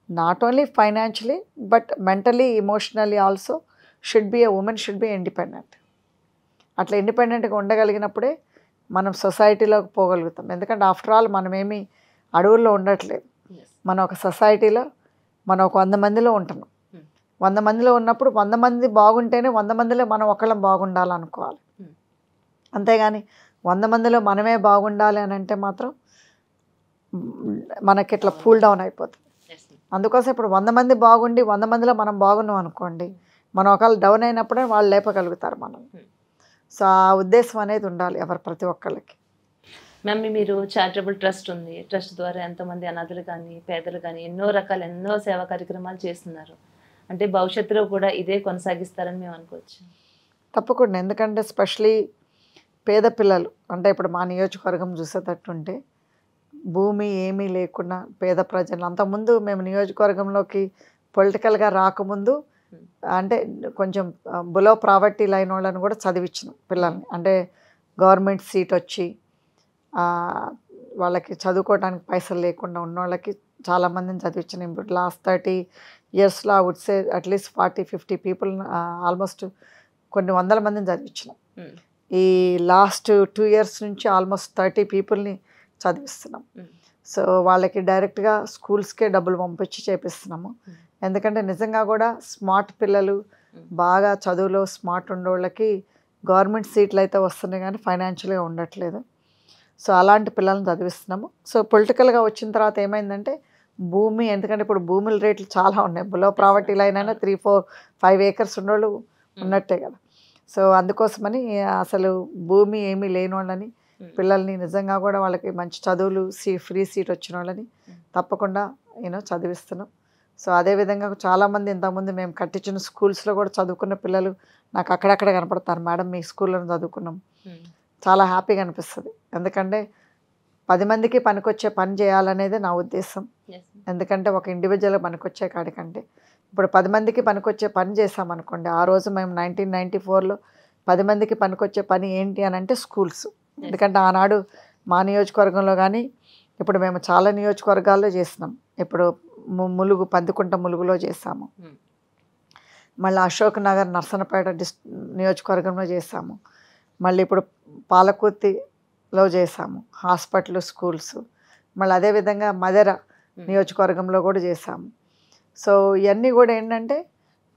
not only financially but mentally emotionally also women should be independent. అట్లా ఇండిపెండెంట్గా ఉండగలిగినప్పుడే మనం సొసైటీలోకి పోగలుగుతాం. ఎందుకంటే ఆఫ్టర్ ఆల్ మనమేమి అడవుల్లో ఉండట్లేదు, మన ఒక సొసైటీలో మనం ఒక 100 మందిలో ఉంటున్నాం. 100 మందిలో ఉన్నప్పుడు 100 మంది బాగుంటేనే 100 మందిలో మనం ఒకళ్ళం బాగుండాలనుకోవాలి. అంతేగాని 100 మందిలో మనమే బాగుండాలి అని అంటే మాత్రం మనకి ఇట్లా కూల్ డౌన్ అయిపోతుంది. అందుకోసం ఇప్పుడు 100 మంది బాగుండి 100 మందిలో మనం బాగున్నాం అనుకోండి, మనం ఒకళ్ళు డౌన్ అయినప్పుడే వాళ్ళు లేపగలుగుతారు మనం. సో ఆ ఉద్దేశం అనేది ఉండాలి ప్రతి ఒక్కళ్ళకి. మ్యామ్ మీరు చారిటబుల్ ట్రస్ట్ ఉంది, ట్రస్ట్ ద్వారా ఎంతోమంది అనాథలు కానీ పేదలు కానీ ఎన్నో సేవా కార్యక్రమాలు చేస్తున్నారు. అంటే భవిష్యత్తులో కూడా ఇదే కొనసాగిస్తారని మేము అనుకోవచ్చు. తప్పకుండా, ఎందుకంటే స్పెషలీ పేద పిల్లలు అంటే ఇప్పుడు మా నియోజకవర్గం చూసేటట్టుంటే భూమి ఏమీ లేకుండా పేద ప్రజలు, అంతకుముందు మేము నియోజకవర్గంలోకి పొలిటికల్గా రాకముందు అంటే కొంచెం బిలో ప్రావర్టీ లైన్ వాళ్ళని కూడా చదివించినాం పిల్లల్ని. అంటే గవర్నమెంట్ సీట్ వచ్చి వాళ్ళకి చదువుకోవడానికి పైసలు లేకుండా ఉన్న వాళ్ళకి చాలామందిని చదివించినాం. ఇప్పుడు లాస్ట్ 30 yearsలో I would say at least 40-50 people, almost కొన్ని 100 మందిని చదివించినాం. ఈ లాస్ట్ 2 years నుంచి ఆల్మోస్ట్ 30 పీపుల్ని చదివిస్తున్నాం. సో వాళ్ళకి డైరెక్ట్గా స్కూల్స్కే డబ్బులు పంపించి చేపిస్తున్నాము. ఎందుకంటే నిజంగా కూడా స్మార్ట్ పిల్లలు, బాగా చదువులో స్మార్ట్ ఉండే వాళ్ళకి గవర్నమెంట్ సీట్లు అయితే వస్తున్నాయి కానీ ఫైనాన్షియల్గా ఉండట్లేదు. సో అలాంటి పిల్లల్ని చదివిస్తున్నాము. సో పొలిటికల్గా వచ్చిన తర్వాత ఏమైందంటే భూమి, ఎందుకంటే ఇప్పుడు భూముల రేట్లు చాలా ఉన్నాయి. బిలో ప్రావర్టీ లైన్ అయినా 3-4-5 acres ఉన్నోళ్ళు ఉన్నట్టే కదా. సో అందుకోసమని అసలు భూమి ఏమీ లేని వాళ్ళని పిల్లల్ని నిజంగా కూడా వాళ్ళకి మంచి చదువులు ఫ్రీ సీట్ వచ్చిన వాళ్ళని తప్పకుండా చదివిస్తున్నాం. సో అదేవిధంగా చాలామంది ఇంతకుముందు మేము కట్టించిన స్కూల్స్లో కూడా చదువుకున్న పిల్లలు నాకు అక్కడక్కడ కనపడతారు, మేడం మీ స్కూల్లో చదువుకున్నాం. చాలా హ్యాపీగా అనిపిస్తుంది. ఎందుకంటే 10 మందికి పనికొచ్చే పని చేయాలనేది నా ఉద్దేశం. ఎందుకంటే ఒక ఇండివిజువల్ పనికొచ్చే కాడికంటే ఇప్పుడు 10 మందికి పనికొచ్చే పని చేసామనుకోండి. ఆ రోజు మేము 1994లో 10 మందికి పనికొచ్చే పని ఏంటి అని అంటే స్కూల్స్. ఎందుకంటే ఆనాడు మా నియోజకవర్గంలో కానీ ఇప్పుడు మేము చాలా నియోజకవర్గాల్లో చేసినాం. ఇప్పుడు పందికుంట ములుగులో చేసాము, మళ్ళీ అశోక్ నగర్ నర్సనపేట నియోజకవర్గంలో చేసాము, మళ్ళీ ఇప్పుడు పాలకుర్తి లో చేసాము, హాస్పిటల్, స్కూల్స్. మళ్ళీ అదేవిధంగా మదెర నియోజకవర్గంలో కూడా చేసాము. సో ఇవన్నీ కూడా ఏంటంటే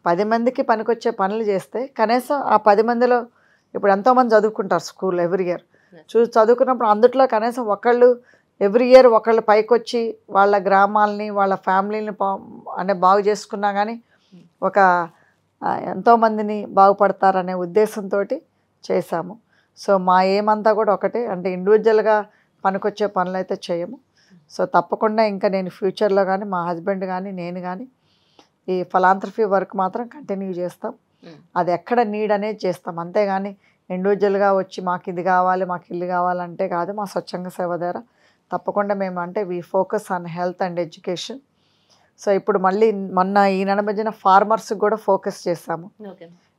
10 మందికి పనికొచ్చే పనులు చేస్తే కనీసం ఆ 10 మందిలో ఇప్పుడు ఎంతోమంది చదువుకుంటారు స్కూల్ ఎవ్రీ ఇయర్. చదువుకున్నప్పుడు అందుట్లో కనీసం ఒకళ్ళు ఎవ్రీ ఇయర్ ఒకళ్ళు పైకొచ్చి వాళ్ళ గ్రామాలని వాళ్ళ ఫ్యామిలీని అంటే బాగు చేసుకున్నా కానీ ఒక ఎంతోమందిని బాగుపడతారనే ఉద్దేశంతో చేశాము. సో మా ఏమంతా కూడా ఒకటే, అంటే ఇండివిజువల్గా పనికొచ్చే పనులు అయితే చేయము. సో తప్పకుండా ఇంకా నేను ఫ్యూచర్లో కానీ మా హస్బెండ్ కానీ నేను కానీ ఈ ఫలాంథ్రఫీ వర్క్ మాత్రం కంటిన్యూ చేస్తాం. అది ఎక్కడ నీడ్ అనేది చేస్తాం, అంతేగాని ఇండివిజువల్గా వచ్చి మాకు ఇది కావాలి మాకు ఇల్లు కావాలంటే కాదు. మా స్వచ్ఛంద సేవ ద్వారా తప్పకుండా మేము అంటే we focus on health and education. So ఇప్పుడు మళ్ళీ మొన్న ఈ నెల మధ్యన ఫార్మర్స్కి కూడా ఫోకస్ చేస్తాము.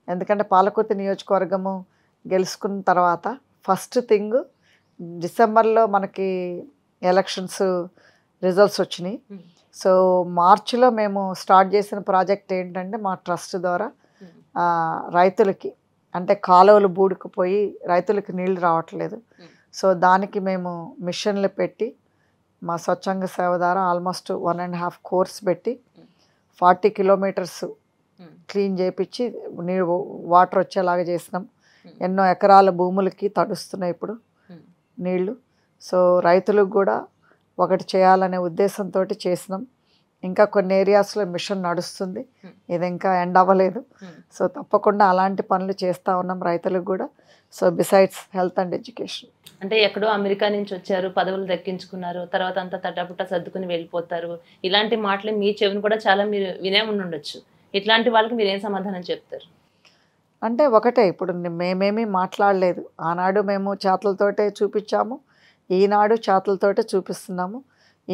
ఎందుకంటే పాలకుర్తి నియోజకవర్గము గెలుచుకున్న తర్వాత ఫస్ట్ థింగ్ డిసెంబర్లో మనకి ఎలక్షన్స్ రిజల్ట్స్ వచ్చినాయి. సో మార్చిలో మేము స్టార్ట్ చేసిన ప్రాజెక్ట్ ఏంటంటే మా ట్రస్ట్ ద్వారా రైతులకి అంటే కాలువలు బూడుకుపోయి రైతులకి నీళ్లు రావట్లేదు. సో దానికి మేము మిషన్లు పెట్టి మా స్వచ్ఛంద సేవ ద్వారా ఆల్మోస్ట్ 1.5 కోర్స్ పెట్టి 40 కిలోమీటర్స్ క్లీన్ చేయించి నీళ్ళు వాటర్ వచ్చేలాగా చేసినాం. ఎన్నో ఎకరాల భూములకి తడుస్తున్నాయి ఇప్పుడు నీళ్లు. సో రైతులకు కూడా ఒకటి చేయాలనే ఉద్దేశంతో చేసినాం. ఇంకా కొన్ని ఏరియాస్లో మిషన్ నడుస్తుంది, ఇది ఇంకా ఎండ్ అవ్వలేదు. సో తప్పకుండా అలాంటి పనులు చేస్తూ ఉన్నాం రైతులకు కూడా. So besides health and education. అంటే ఎక్కడో అమెరికా నుంచి వచ్చారు, పదవులు దక్కించుకున్నారు, తర్వాత అంతా తట్టపుట్ట సర్దుకుని వెళ్ళిపోతారు, ఇలాంటి మాటలు మీ చెవిని కూడా చాలా మీరు వినే ఉండొచ్చు. ఇట్లాంటి వాళ్ళకి మీరు ఏం సమాధానం చెప్తారు? అంటే ఒకటే, ఇప్పుడు మేమేమీ మాట్లాడలేదు. ఆనాడు మేము చేతులతోటే చూపించాము, ఈనాడు చేతులతోటే చూపిస్తున్నాము.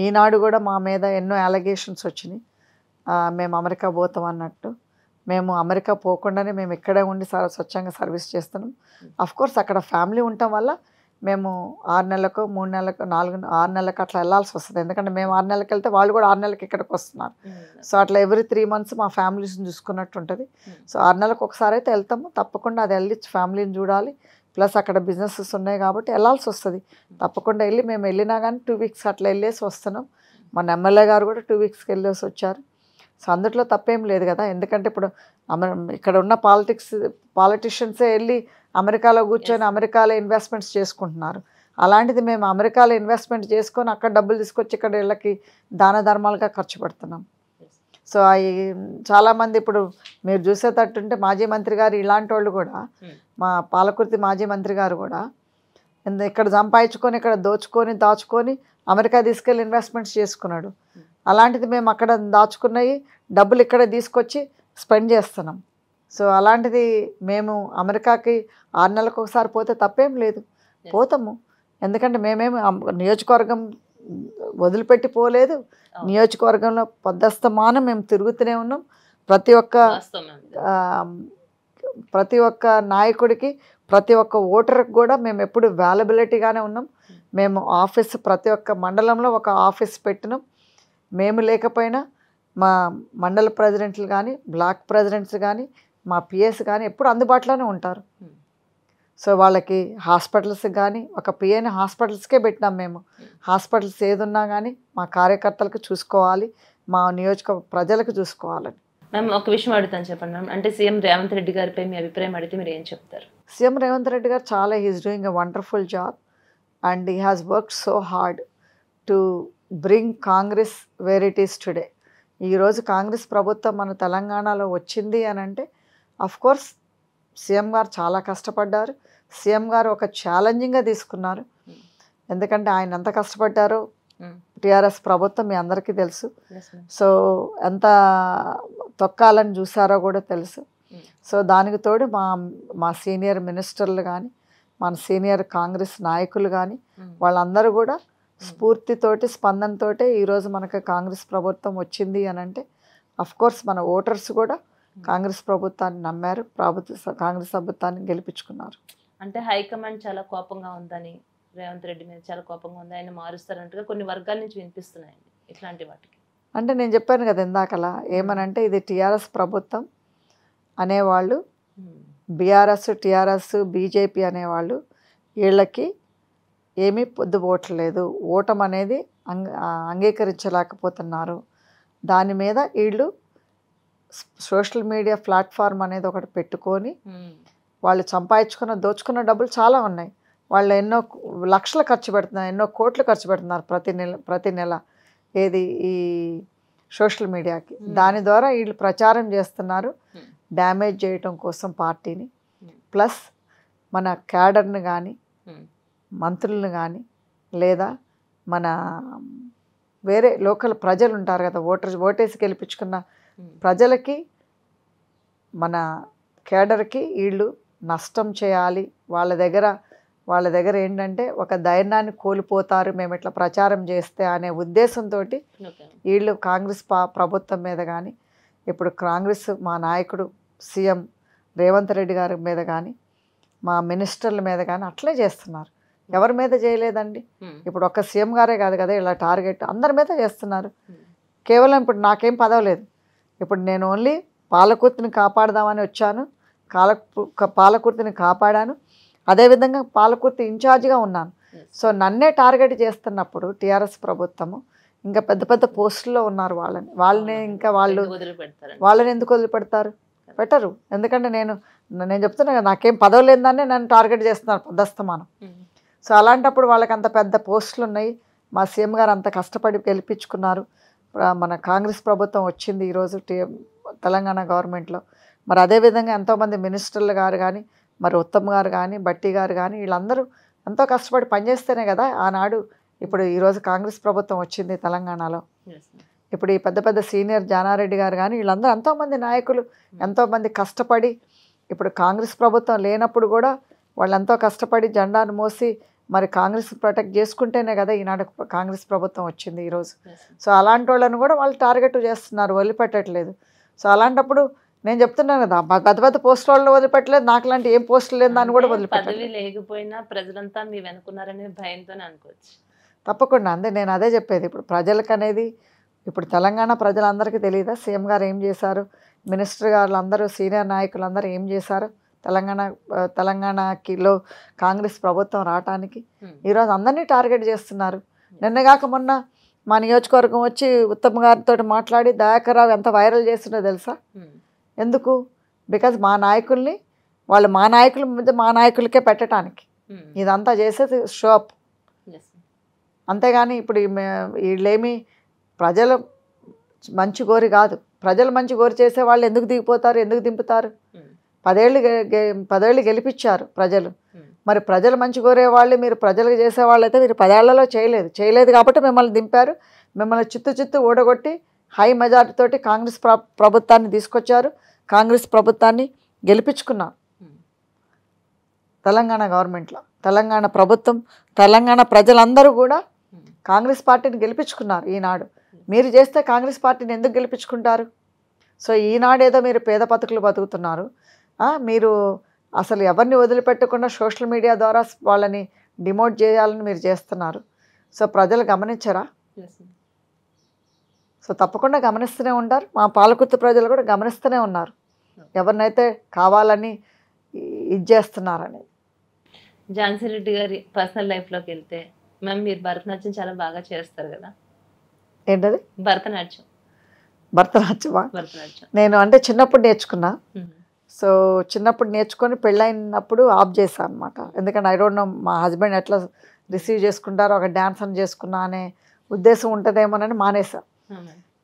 ఈనాడు కూడా మా మీద ఎన్నో అలిగేషన్స్ వచ్చినాయి, మేము అమెరికా పోతాం అన్నట్టు. మేము అమెరికా పోకుండానే మేము ఇక్కడే ఉండి స్వచ్ఛంగా సర్వీస్ చేస్తున్నాం. అఫ్కోర్స్ అక్కడ ఫ్యామిలీ ఉండటం వల్ల మేము 6 నెలలకు 3 నెలలకు 6 నెలలకు అట్లా వెళ్ళాల్సి వస్తుంది. ఎందుకంటే మేము 6 నెలలకు వెళ్తే వాళ్ళు కూడా 6 నెలలకు ఇక్కడికి వస్తున్నారు. సో అట్లా ఎవ్రీ 3 మంత్స్ మా ఫ్యామిలీస్ని చూసుకున్నట్టు ఉంటుంది. సో 6 నెలలకు ఒకసారి అయితే వెళ్తాము, తప్పకుండా అది వెళ్ళి ఫ్యామిలీని చూడాలి. ప్లస్ అక్కడ బిజినెసెస్ ఉన్నాయి కాబట్టి వెళ్ళాల్సి వస్తుంది. తప్పకుండా వెళ్ళి మేము వెళ్ళినా కానీ 2 వీక్స్ అట్లా వెళ్ళేసి వస్తున్నాం. మన ఎమ్మెల్యే గారు కూడా 2 వీక్స్కి వెళ్ళేసి వచ్చారు. సో అందుట్లో తప్పేం లేదు కదా. ఎందుకంటే ఇప్పుడు ఇక్కడ ఉన్న పాలిటిషియన్సే వెళ్ళి అమెరికాలో కూర్చొని అమెరికాలో ఇన్వెస్ట్మెంట్స్ చేసుకుంటున్నారు. అలాంటిది మేము అమెరికాలో ఇన్వెస్ట్మెంట్ చేసుకొని అక్కడ డబ్బులు తీసుకొచ్చి ఇక్కడ వీళ్ళకి దాన ధర్మాలుగా ఖర్చు పెడుతున్నాం. సో అవి చాలామంది ఇప్పుడు మీరు చూసేటట్టుంటే మాజీ మంత్రి గారు ఇలాంటి వాళ్ళు కూడా, మా పాలకుర్తి మాజీ మంత్రి గారు కూడా ఇక్కడ సంపాదించుకొని ఇక్కడ దాచుకొని అమెరికా తీసుకెళ్ళి ఇన్వెస్ట్మెంట్స్ చేసుకున్నాడు. అలాంటిది మేము అక్కడ దాచుకున్నవి డబ్బులు ఇక్కడ తీసుకొచ్చి స్పెండ్ చేస్తున్నాం. సో అలాంటిది మేము అమెరికాకి 6 నెలలకు ఒకసారి పోతే తప్పేం లేదు, పోతాము. ఎందుకంటే మేమేమి నియోజకవర్గం వదిలిపెట్టి పోలేదు. నియోజకవర్గంలో పొద్దస్తమానం మేము తిరుగుతూనే ఉన్నాం. ప్రతి ఒక్క నాయకుడికి ప్రతి ఒక్క ఓటర్కి కూడా మేము ఎప్పుడు అవైలబిలిటీగానే ఉన్నాం. మేము ఆఫీస్ ప్రతి ఒక్క మండలంలో ఒక ఆఫీస్ పెట్టినాం. మేము లేకపోయినా మా మండల ప్రెసిడెంట్లు కానీ బ్లాక్ ప్రెసిడెంట్స్ కానీ మా పిఎస్ కానీ ఎప్పుడు అందుబాటులోనే ఉంటారు. సో వాళ్ళకి హాస్పిటల్స్కి కానీ ఒక పిఏని హాస్పిటల్స్కే పెట్టినాం మేము. హాస్పిటల్స్ ఏదున్నా కానీ మా కార్యకర్తలకు చూసుకోవాలి, మా నియోజక ప్రజలకు చూసుకోవాలని. మ్యామ్ ఒక విషయం అడుగుతాను, చెప్పండి మ్యామ్. అంటే సీఎం రేవంత్ రెడ్డి గారిపై మీ అభిప్రాయం అడిగితే మీరు ఏం చెప్తారు? సీఎం రేవంత్ రెడ్డి గారు he's doing a wonderful job and he has worked so hard to bring Congress where it is today. ఈరోజు కాంగ్రెస్ ప్రభుత్వం మన తెలంగాణలో వచ్చింది అని అంటే అఫ్కోర్స్ సీఎం గారు చాలా కష్టపడ్డారు. సీఎం గారు ఒక ఛాలెంజింగ్గా తీసుకున్నారు. ఎందుకంటే ఆయన ఎంత కష్టపడ్డారో టీఆర్ఎస్ ప్రభుత్వం మీ అందరికీ తెలుసు. సో ఎంత తొక్కాలని చూసారో కూడా తెలుసు. సో దానికి తోడు మా సీనియర్ మినిస్టర్లు కానీ మన సీనియర్ కాంగ్రెస్ నాయకులు కానీ వాళ్ళందరూ కూడా స్ఫూర్తితోటి స్పందనతోటే ఈరోజు మనకు కాంగ్రెస్ ప్రభుత్వం వచ్చింది అని అంటే అఫ్కోర్స్ మన ఓటర్స్ కూడా కాంగ్రెస్ ప్రభుత్వాన్ని నమ్మారు, కాంగ్రెస్ ప్రభుత్వాన్ని గెలిపించుకున్నారు. అంటే హైకమాండ్ చాలా కోపంగా ఉందని, రేవంత్ రెడ్డి మీద చాలా కోపంగా ఉంది, ఆయన మారుస్తారంటగా కొన్ని వర్గాల నుంచి వినిపిస్తున్నాయండి. ఇట్లాంటి వాటికి అంటే నేను చెప్పాను కదా ఇందాకలా, ఏమనంటే ఇది టీఆర్ఎస్ ప్రభుత్వం అనేవాళ్ళు, టీఆర్ఎస్ బీజేపీ అనేవాళ్ళు, వీళ్ళకి ఏమీ పొద్దుపోవట్లేదు, ఓటం అనేది అంగీకరించలేకపోతున్నారు. దాని మీద వీళ్ళు సోషల్ మీడియా ప్లాట్ఫామ్ అనేది ఒకటి పెట్టుకొని వాళ్ళు దోచుకున్న డబ్బులు చాలా ఉన్నాయి. వాళ్ళు ఎన్నో లక్షలు ఖర్చు పెడుతున్నారు, ఎన్నో కోట్లు ఖర్చు పెడుతున్నారు ప్రతి నెల ఏది ఈ సోషల్ మీడియాకి. దాని ద్వారా వీళ్ళు ప్రచారం చేస్తున్నారు డ్యామేజ్ చేయటం కోసం పార్టీని. ప్లస్ మన క్యాడర్ని కానీ మంత్రులను కానీ లేదా మన వేరే లోకల్ ప్రజలు ఉంటారు కదా, ఓటేసి గెలిపించుకున్న ప్రజలకి మన కేడర్కి వీళ్ళు నష్టం చేయాలి. వాళ్ళ దగ్గర ఏంటంటే ఒక ధైర్యాన్ని కోల్పోతారు మేము ఇట్లా ప్రచారం చేస్తే అనే ఉద్దేశంతో వీళ్ళు కాంగ్రెస్ ప్రభుత్వం మీద కానీ, ఇప్పుడు కాంగ్రెస్ మా నాయకుడు సీఎం రేవంత్ రెడ్డి గారి మీద కానీ, మా మినిస్టర్ల మీద కానీ అట్లే చేస్తున్నారు. ఎవరి మీద చేయలేదండి. ఇప్పుడు ఒక్క సీఎం గారే కాదు కదా, ఇలా టార్గెట్ అందరి మీద చేస్తున్నారు. కేవలం ఇప్పుడు నాకేం పదవలేదు, ఇప్పుడు నేను ఓన్లీ పాలకుర్తిని కాపాడదామని వచ్చాను, పాలకుర్తిని కాపాడాను, అదేవిధంగా పాలకుర్తి ఇన్ఛార్జిగా ఉన్నాను. సో నన్నే టార్గెట్ చేస్తున్నప్పుడు టీఆర్ఎస్ ప్రభుత్వము ఇంకా పెద్ద పెద్ద పోస్టుల్లో ఉన్నారు, వాళ్ళని ఇంకా వాళ్ళని ఎందుకు వదిలిపెడతారు? పెట్టరు. ఎందుకంటే నేను చెప్తున్నా కదా, నాకేం పదవి లేదని నన్ను టార్గెట్ చేస్తున్నారు పొద్దస్తమానం. సో అలాంటప్పుడు వాళ్ళకి అంత పెద్ద పోస్టులు ఉన్నాయి, మా సీఎం గారు అంత కష్టపడి గెలిపించుకున్నారు, మన కాంగ్రెస్ ప్రభుత్వం వచ్చింది ఈరోజు తెలంగాణ గవర్నమెంట్లో. మరి అదేవిధంగా ఎంతోమంది మినిస్టర్లు గారు కానీ, మరి ఉత్తమ్ గారు కానీ, బట్టి గారు కానీ, వీళ్ళందరూ ఎంతో కష్టపడి పనిచేస్తేనే కదా ఆనాడు ఇప్పుడు ఈరోజు కాంగ్రెస్ ప్రభుత్వం వచ్చింది తెలంగాణలో. ఇప్పుడు ఈ పెద్ద పెద్ద సీనియర్ జానారెడ్డి గారు కానీ వీళ్ళందరూ ఎంతోమంది నాయకులు ఎంతోమంది కష్టపడి, ఇప్పుడు కాంగ్రెస్ ప్రభుత్వం లేనప్పుడు కూడా వాళ్ళు ఎంతో కష్టపడి జెండాను మోసి మరి కాంగ్రెస్ ప్రొటెక్ట్ చేసుకుంటేనే కదా ఈనాడు కాంగ్రెస్ ప్రభుత్వం వచ్చింది ఈరోజు. సో అలాంటి వాళ్ళని కూడా వాళ్ళు టార్గెట్ చేస్తున్నారు, వదిలిపెట్టట్లేదు. సో అలాంటప్పుడు నేను చెప్తున్నాను కదా, పెద్ద పెద్ద పోస్టుల వాళ్ళు వదిలిపెట్టలేదు, నాకు లాంటి ఏం పోస్టులు లేదు దాన్ని కూడా వదిలిపెట్టలేదు. పదవి లేకపోయినా ప్రజలంతా మీ వెనుకున్నారనే భయంతోనే అనుకోవచ్చు. తప్పకుండా నేను అదే చెప్పేది. ఇప్పుడు ప్రజలకు అనేది ఇప్పుడు తెలంగాణ ప్రజలందరికీ తెలియదా సీఎం గారు ఏం చేశారు, మినిస్టర్ గారు అందరూ సీనియర్ నాయకులు అందరూ ఏం చేశారు తెలంగాణకిలో కాంగ్రెస్ ప్రభుత్వం రావటానికి. ఈరోజు అందరినీ టార్గెట్ చేస్తున్నారు. నిన్నగాక మొన్న మా నియోజకవర్గం వచ్చి ఉత్తమ్ గారితో మాట్లాడి దయాకర్ రావు ఎంత వైరల్ చేస్తుందో తెలుసా? ఎందుకు? బికాజ్ మా నాయకుల్ని వాళ్ళు మా నాయకుల మీద మా నాయకులకే పెట్టడానికి ఇదంతా చేసేది షో అప్. అంతేగాని ఇప్పుడు వీళ్ళేమి ప్రజలు మంచి కోరి కాదు, ప్రజలు మంచి కోరి చేసే వాళ్ళు ఎందుకు దిగిపోతారు, ఎందుకు దింపుతారు? 10 ఏళ్ళు గెలిపించారు ప్రజలు. మరి ప్రజలు మంచి కోరే వాళ్ళు, మీరు ప్రజలకు చేసేవాళ్ళు అయితే మీరు 10 ఏళ్లలో చేయలేదు కాబట్టి మిమ్మల్ని దింపారు, మిమ్మల్ని చిత్తు ఓడగొట్టి హై మెజారిటీ తోటి కాంగ్రెస్ ప్రభుత్వాన్ని తీసుకొచ్చారు, కాంగ్రెస్ ప్రభుత్వాన్ని గెలిపించుకున్నారు తెలంగాణ గవర్నమెంట్లో. తెలంగాణ ప్రభుత్వం, తెలంగాణ ప్రజలందరూ కూడా కాంగ్రెస్ పార్టీని గెలిపించుకున్నారు ఈనాడు. మీరు చేస్తే కాంగ్రెస్ పార్టీని ఎందుకు గెలిపించుకుంటారు? సో ఈనాడేదో మీరు పేద బతుకులు బతుకుతున్నారు, మీరు అసలు ఎవరిని వదిలిపెట్టకుండా సోషల్ మీడియా ద్వారా వాళ్ళని డిమోట్ చేయాలని మీరు చేస్తున్నారు. సో ప్రజలు గమనించరా? సో తప్పకుండా గమనిస్తూనే ఉంటారు. మా పాలకుర్తి ప్రజలు కూడా గమనిస్తూనే ఉన్నారు ఎవరినైతే కావాలని ఇది చేస్తున్నారని. ఝాన్సీ రెడ్డి గారి పర్సనల్ లైఫ్లోకి వెళ్తే మ్యామ్, మీరు భరతనాట్యం చాలా బాగా చేస్తారు కదా. ఏంటది? భరతనాట్యమా? నేను అంటే చిన్నప్పుడు నేర్చుకున్నా. సో చిన్నప్పుడు నేర్చుకొని పెళ్ళైనప్పుడు ఆఫ్ చేశాను అనమాట. ఎందుకంటే ఐ డోంట్ నో మా హస్బెండ్ ఎట్లా రిసీవ్ చేసుకుంటారో, ఒక డ్యాన్స్ అని చేసుకున్నా అనే ఉద్దేశం ఉంటుందేమోనని మానేసా.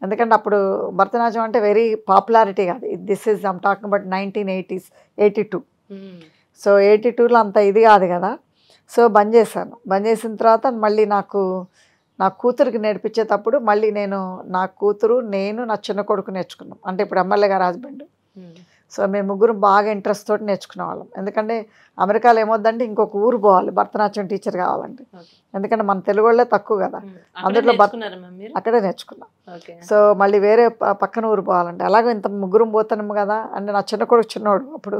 ఎందుకంటే అప్పుడు భరతనాట్యం అంటే వెరీ పాపులారిటీ కాదు. This is I'm talking about 1980s, 82. So 82లో అంత ఇది కాదు కదా. సో బంద్ చేశాను. బంద్ చేసిన తర్వాత మళ్ళీ నా కూతురికి నేర్పించేటప్పుడు మళ్ళీ నా కూతురు, నేను, నా చిన్న కొడుకు నేర్చుకున్నాం. అంటే ఇప్పుడు ఎమ్మెల్యే గారు హస్బెండ్. సో మేము ముగ్గురు బాగా ఇంట్రెస్ట్ తోటి నేర్చుకునే వాళ్ళం. ఎందుకంటే అమెరికాలో ఏమొద్దంటే ఇంకొక ఊరు పోవాలి భరతనాట్యం టీచర్ కావాలంటే. ఎందుకంటే మన తెలుగు వాళ్ళే తక్కువ కదా, అందులో అక్కడే నేర్చుకున్నాం. సో మళ్ళీ వేరే పక్కన ఊరు పోవాలంటే అలాగే ఇంత ముగ్గురం పోతున్నాము కదా. అంటే నా చిన్న కొడుకు చిన్నోడు, అప్పుడు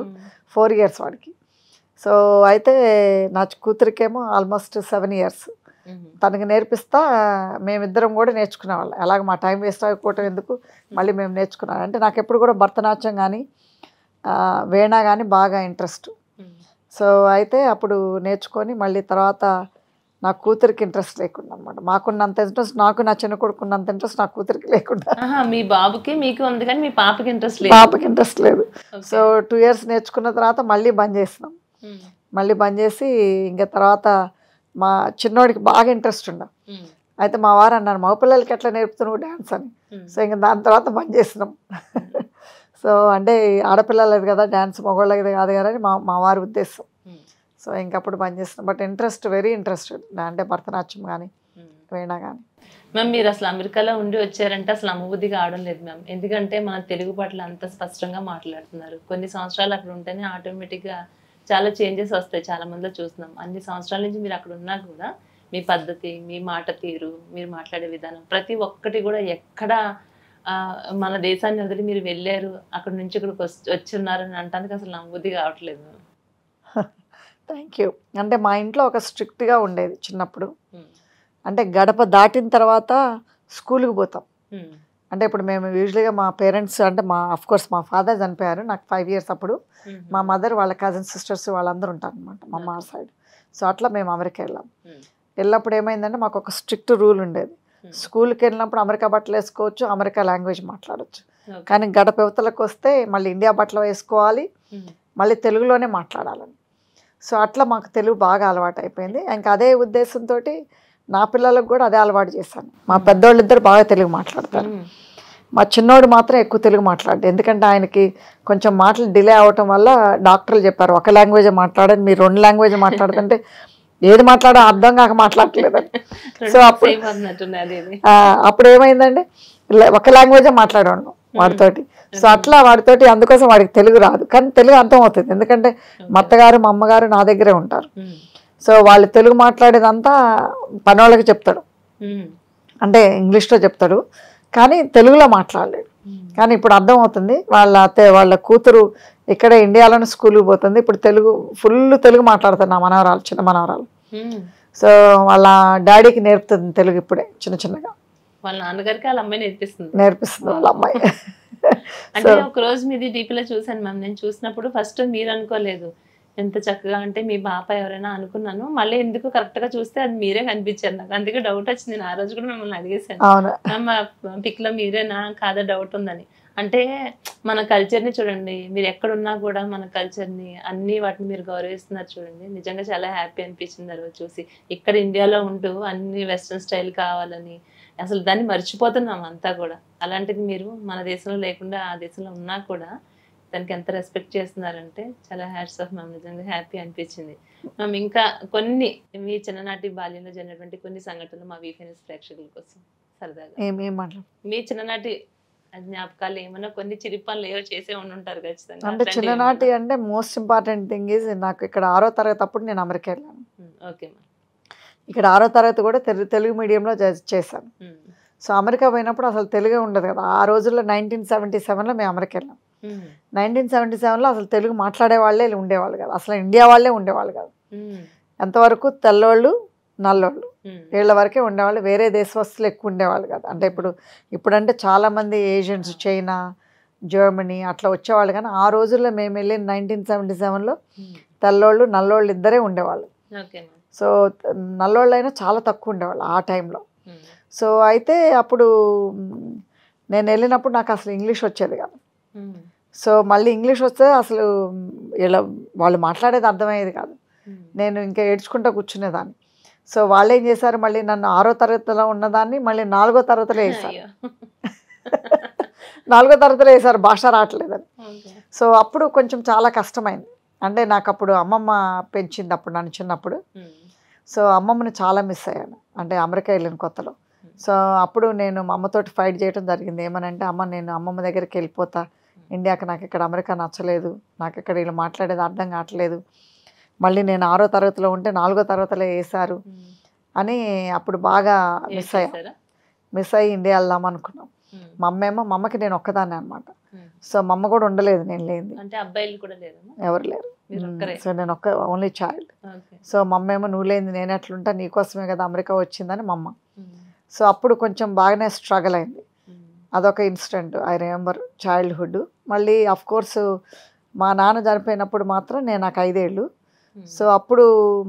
4 years వాడికి. సో అయితే నా కూతురికేమో ఆల్మోస్ట్ 7 years. తనకి నేర్పిస్తా, మేమిద్దరం కూడా నేర్చుకునేవాళ్ళం. అలాగ మా టైం వేస్ట్ అయిపోవటం ఎందుకు, మళ్ళీ మేము నేర్చుకున్నాం. అంటే నాకు ఎప్పుడు కూడా భరతనాట్యం కానీ వీణా కానీ బాగా ఇంట్రెస్ట్. సో అయితే అప్పుడు నేర్చుకొని మళ్ళీ తర్వాత నా కూతురికి ఇంట్రెస్ట్ లేకుండా అనమాట. మాకున్నంత ఇంట్రెస్ట్ నాకు, నా చిన్న కొడుకున్నంత ఇంట్రెస్ట్ నా కూతురికి లేకుండా. మీ బాబుకి మీకు ఉంది కానీ మీ పాపకి ఇంట్రెస్ట్ లేదు. పాపకి ఇంట్రెస్ట్ లేదు. సో 2 years నేర్చుకున్న తర్వాత మళ్ళీ బంద్ చేసినాం. మళ్ళీ బంద్ చేసి ఇంకా తర్వాత మా చిన్నోడికి బాగా ఇంట్రెస్ట్ ఉండ. అయితే మా వారు అన్నారు, మగపిల్లలకి ఎట్లా నేర్పుతున్నావు డ్యాన్స్ అని. సో ఇంకా దాని తర్వాత బంద్ చేసినాం. సో అంటే ఆడపిల్లలది కదా డ్యాన్స్, మగవాళ్ళది కాదు కదా అని మా వారి ఉద్దేశం. సో ఇంకప్పుడు బంద్ చేసినాం. బట్ ఇంట్రెస్ట్, వెరీ ఇంట్రెస్టెడ్ అంటే భరతనాట్యం కానీ వీణా కానీ. మ్యామ్ మీరు అసలు అమెరికాలో ఉండి వచ్చారంటే అసలు నమ్మబుద్ధి కావడం లేదు మ్యామ్. ఎందుకంటే మన తెలుగు పట్ల అంత స్పష్టంగా మాట్లాడుతున్నారు. కొన్ని సంవత్సరాలు అక్కడ ఉంటేనే ఆటోమేటిక్గా చాలా చేంజెస్ వస్తాయి. చాలా మందిలో చూస్తున్నాం. అన్ని సంవత్సరాల నుంచి మీరు అక్కడ ఉన్నా కూడా మీ పద్ధతి, మీ మాట తీరు, మీరు మాట్లాడే విధానం ప్రతి ఒక్కటి కూడా ఎక్కడ మన దేశాన్ని వదిలి మీరు వెళ్ళారు, అక్కడ నుంచి ఇక్కడికి వచ్చున్నారు అని అంటానికి అసలు నమ్మబుద్ధి కావట్లేదు. Thank you. అంటే మా ఇంట్లో ఒక స్ట్రిక్ట్గా ఉండేది చిన్నప్పుడు. అంటే గడప దాటిన తర్వాత స్కూల్కి పోతాం. అంటే ఇప్పుడు మేము యూజువల్గా మా పేరెంట్స్ అంటే అఫ్కోర్స్ మా ఫాదర్ చనిపోయారు నాకు 5 years అప్పుడు. మా మదర్, వాళ్ళ కజిన్ సిస్టర్స్ వాళ్ళందరూ ఉంటారు అనమాట మా అమ్మ సైడ్. సో అట్లా మేము అమెరికా వెళ్ళినప్పుడు ఏమైందంటే మాకు ఒక స్ట్రిక్ట్ రూల్ ఉండేది. స్కూల్కి వెళ్ళినప్పుడు అమెరికా బట్టలు వేసుకోవచ్చు, అమెరికా లాంగ్వేజ్ మాట్లాడచ్చు. కానీ గడప యువతలకు వస్తే మళ్ళీ ఇండియా బట్టలు వేసుకోవాలి, మళ్ళీ తెలుగులోనే మాట్లాడాలని. సో అట్లా మాకు తెలుగు బాగా అలవాటు అయిపోయింది. ఇంకా అదే ఉద్దేశంతో నా పిల్లలకు కూడా అదే అలవాటు చేశాను. మా పెద్దోళ్ళు ఇద్దరు బాగా తెలుగు మాట్లాడతారు. మా చిన్నోడు మాత్రం ఎక్కువ తెలుగు మాట్లాడు. ఎందుకంటే ఆయనకి కొంచెం మాటలు డిలే అవటం వల్ల డాక్టర్లు చెప్పారు ఒక లాంగ్వేజ్ మాట్లాడని, మీరు 2 languages మాట్లాడుతుంటే ఏది మాట్లాడో అర్థం కాక మాట్లాడలేదని. సో అప్పుడు ఏమైందంటే ఒక లాంగ్వేజే మాట్లాడాను వాడితోటి. సో అట్లా వాడితోటి అందుకోసం వాడికి తెలుగు రాదు, కానీ తెలుగు అర్థం అవుతుంది. ఎందుకంటే మా అత్తగారు, మా అమ్మగారు నా దగ్గరే ఉంటారు. సో వాళ్ళు తెలుగు మాట్లాడేదంతా పనోళ్ళకి చెప్తాడు, అంటే ఇంగ్లీష్లో చెప్తాడు, కానీ తెలుగులో మాట్లాడలేడు. కానీ ఇప్పుడు అర్థం అవుతుంది. వాళ్ళ కూతురు ఇక్కడే ఇండియాలోనే స్కూల్కి పోతుంది. ఇప్పుడు ఫుల్ తెలుగు మాట్లాడుతారు నా మనవరాలు, చిన్న మనవరాలు. సో వాళ్ళ డాడీకి నేర్పుతుంది తెలుగు ఇప్పుడే చిన్నగా. వాళ్ళ నాన్నగారికి వాళ్ళ అమ్మాయి నేర్పిస్తుంది వాళ్ళ అమ్మాయి. అంటే ఒక రోజు మీది డీపీలో చూసాను మ్యామ్. నేను చూసినప్పుడు ఫస్ట్ మీరు అనుకోలేదు ఎంత చక్కగా అంటే మీ పాప ఎవరైనా అనుకున్నాను. మళ్ళీ ఎందుకు కరెక్ట్ గా చూస్తే అది మీరే కనిపించారు నాకు. అందుకే డౌట్ వచ్చింది. నేను ఆ రోజు కూడా మిమ్మల్ని అడిగేశాను, పిక్ లో మీరేనా కాదా డౌట్ ఉందని. అంటే మన కల్చర్ని చూడండి, మీరు ఎక్కడున్నా కూడా మన కల్చర్ని అన్ని వాటిని మీరు గౌరవిస్తున్నారు చూడండి. నిజంగా చాలా హ్యాపీ అనిపించింది ఆ రోజు చూసి. ఇక్కడ ఇండియాలో ఉంటూ అన్ని వెస్ట్రన్ స్టైల్ కావాలని అసలు దాన్ని మర్చిపోతున్నాం అంతా కూడా. అలాంటిది మీరు మన దేశంలో లేకుండా ఆ దేశంలో ఉన్నా కూడా దానికి ఎంత రెస్పెక్ట్ చేస్తున్నారంటే చాలా హ్యాట్స్ ఆఫ్ మ్యామ్. నిజంగా హ్యాపీ అనిపించింది మ్యామ్. ఇంకా కొన్ని మీ చిన్ననాటి బాల్యంలో జరిగినటువంటి కొన్ని సంఘటనలు మా వీఫెన్స్ ప్రేక్షకుల కోసం సరదాగా మీ చిన్ననాటి జ్ఞాపకాలు ఏమన్నా కొన్ని చిరిపనులు ఏవో చేసే ఉంటారు ఖచ్చితంగా. అంటే చిన్ననాటి అంటే మోస్ట్ ఇంపార్టెంట్ థింగ్ ఈజ్ నాకు ఇక్కడ 6వ తరగతి అప్పుడు నేను అమెరికా వెళ్ళాను. Okay ma'am. ఇక్కడ 6వ తరగతి కూడా తెలుగు మీడియంలో చేశాను. సో అమెరికా పోయినప్పుడు అసలు తెలుగే ఉండదు కదా. ఆ రోజుల్లో 1977లో మేము అమెరికా వెళ్ళాం. 1977లో అసలు తెలుగు మాట్లాడే వాళ్ళే ఉండేవాళ్ళు కాదు, అసలు ఇండియా వాళ్ళే ఉండేవాళ్ళు కాదు. ఎంతవరకు తెల్లోళ్ళు, నల్లోళ్ళు వీళ్ళ వరకే ఉండేవాళ్ళు. వేరే దేశవస్తులు ఎక్కువ ఉండేవాళ్ళు కాదు. అంటే ఇప్పుడంటే చాలామంది ఏజెంట్స్ చైనా, జర్మనీ అట్లా వచ్చేవాళ్ళు. కానీ ఆ రోజుల్లో మేము వెళ్ళిన 1977లో తెల్లోళ్ళు, నల్లోళ్ళు ఇద్దరే ఉండేవాళ్ళు. సో నల్లోళ్ళైనా చాలా తక్కువ ఉండేవాళ్ళు ఆ టైంలో. సో అయితే అప్పుడు నేను వెళ్ళినప్పుడు నాకు అసలు ఇంగ్లీష్ వచ్చేది కాదు. సో మళ్ళీ ఇంగ్లీష్ వస్తే అసలు ఇలా వాళ్ళు మాట్లాడేది అర్థమయ్యేది కాదు. నేను ఇంకా ఏడ్చుకుంటూ కూర్చునేదాన్ని. సో వాళ్ళు ఏం చేశారు, మళ్ళీ నన్ను 6వ తరగతిలో ఉన్నదాన్ని మళ్ళీ 4వ తరగతిలో వేశారు. 4వ తరగతిలో వేశారు భాష రావట్లేదని. సో అప్పుడు కొంచెం చాలా కష్టమైంది. అంటే నాకు అప్పుడు అమ్మమ్మ పెంచింది అప్పుడు నన్ను చిన్నప్పుడు. సో అమ్మమ్మని చాలా మిస్ అయ్యాను, అంటే అమెరికా వెళ్ళిన కొత్తలో. సో అప్పుడు నేను మా అమ్మతోటి ఫైట్ చేయడం జరిగింది. ఏమనంటే, నేను అమ్మమ్మ దగ్గరికి వెళ్ళిపోతా ఇండియాకి, నాకు ఇక్కడ అమెరికా నచ్చలేదు, నాకు ఇక్కడ వీళ్ళు మాట్లాడేది అర్థం కావట్లేదు, మళ్ళీ నేను 6వ తరగతిలో ఉంటే 4వ తరగతిలో వేశారు అని అప్పుడు బాగా మిస్ అయ్యి ఇండియా వెళ్దాం అనుకున్నాం. మా అమ్మకి నేను ఒక్కదాన్నే అనమాట. సో మా అమ్మ కూడా ఉండలేదు నేను లేని, అంటే అబ్బాయిలు కూడా లేరు, ఎవరు లేరు. సో నేను ఓన్లీ చైల్డ్. సో మా అమ్మేమో నువ్వు లేని నేను ఎట్లుంటా, నీకోసమే కదా అమెరికా వచ్చిందని మా అమ్మ. సో అప్పుడు కొంచెం బాగానే స్ట్రగుల్ అయింది. అదొక ఇన్సిడెంట్ ఐ రిమెంబర్ చైల్డ్హుడ్. మళ్ళీ అఫ్కోర్స్ మా నాన్న చనిపోయినప్పుడు మాత్రం నాకు 5 ఏళ్ళు. సో అప్పుడు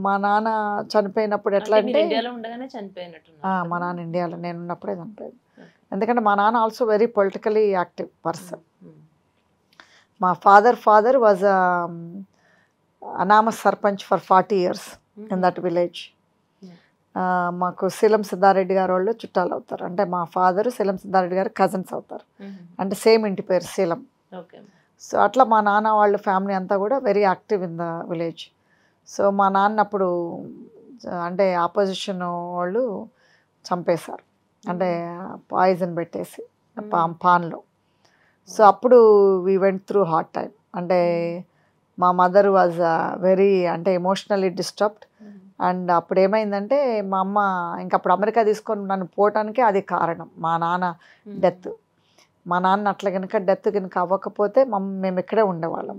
మా నాన్న చనిపోయినప్పుడు ఎట్లా అంటే ఇండియాలో ఉండగానే చనిపోయినట్టు. మా నాన్న ఇండియాలో నేను ఉన్నప్పుడే చనిపోయాడు. ఎందుకంటే మా నాన్న also very politically active person. మా father was unanimous sarpanch for 40 years in that village. మాకు శీలం సిద్ధారెడ్డి గారు వాళ్ళు చుట్టాలు అవుతారు. అంటే మా ఫాదర్ శీలం సిద్ధారెడ్డి గారు కజిన్స్ అవుతారు. అంటే సేమ్ ఇంటి పేరు శీలం. సో అట్లా మా నాన్న వాళ్ళ ఫ్యామిలీ అంతా కూడా very active in the village. So మా నాన్న అప్పుడు అంటే ఆపోజిషన్ వాళ్ళు చంపేశారు, అంటే పాయిజన్ పెట్టేసి పాన్లో. సో అప్పుడు we went through hard time. అంటే మా మదర్ వాజ్ వెరీ అంటే ఎమోషనల్లీ డిస్టర్బ్డ్. అండ్ అప్పుడు ఏమైందంటే మా అమ్మ ఇంకప్పుడు అమెరికా తీసుకొని నన్ను పోవటానికి అది కారణం, మా నాన్న డెత్. మా నాన్న అట్లా కనుక డెత్ కనుక అవ్వకపోతే మేము ఇక్కడే ఉండేవాళ్ళం.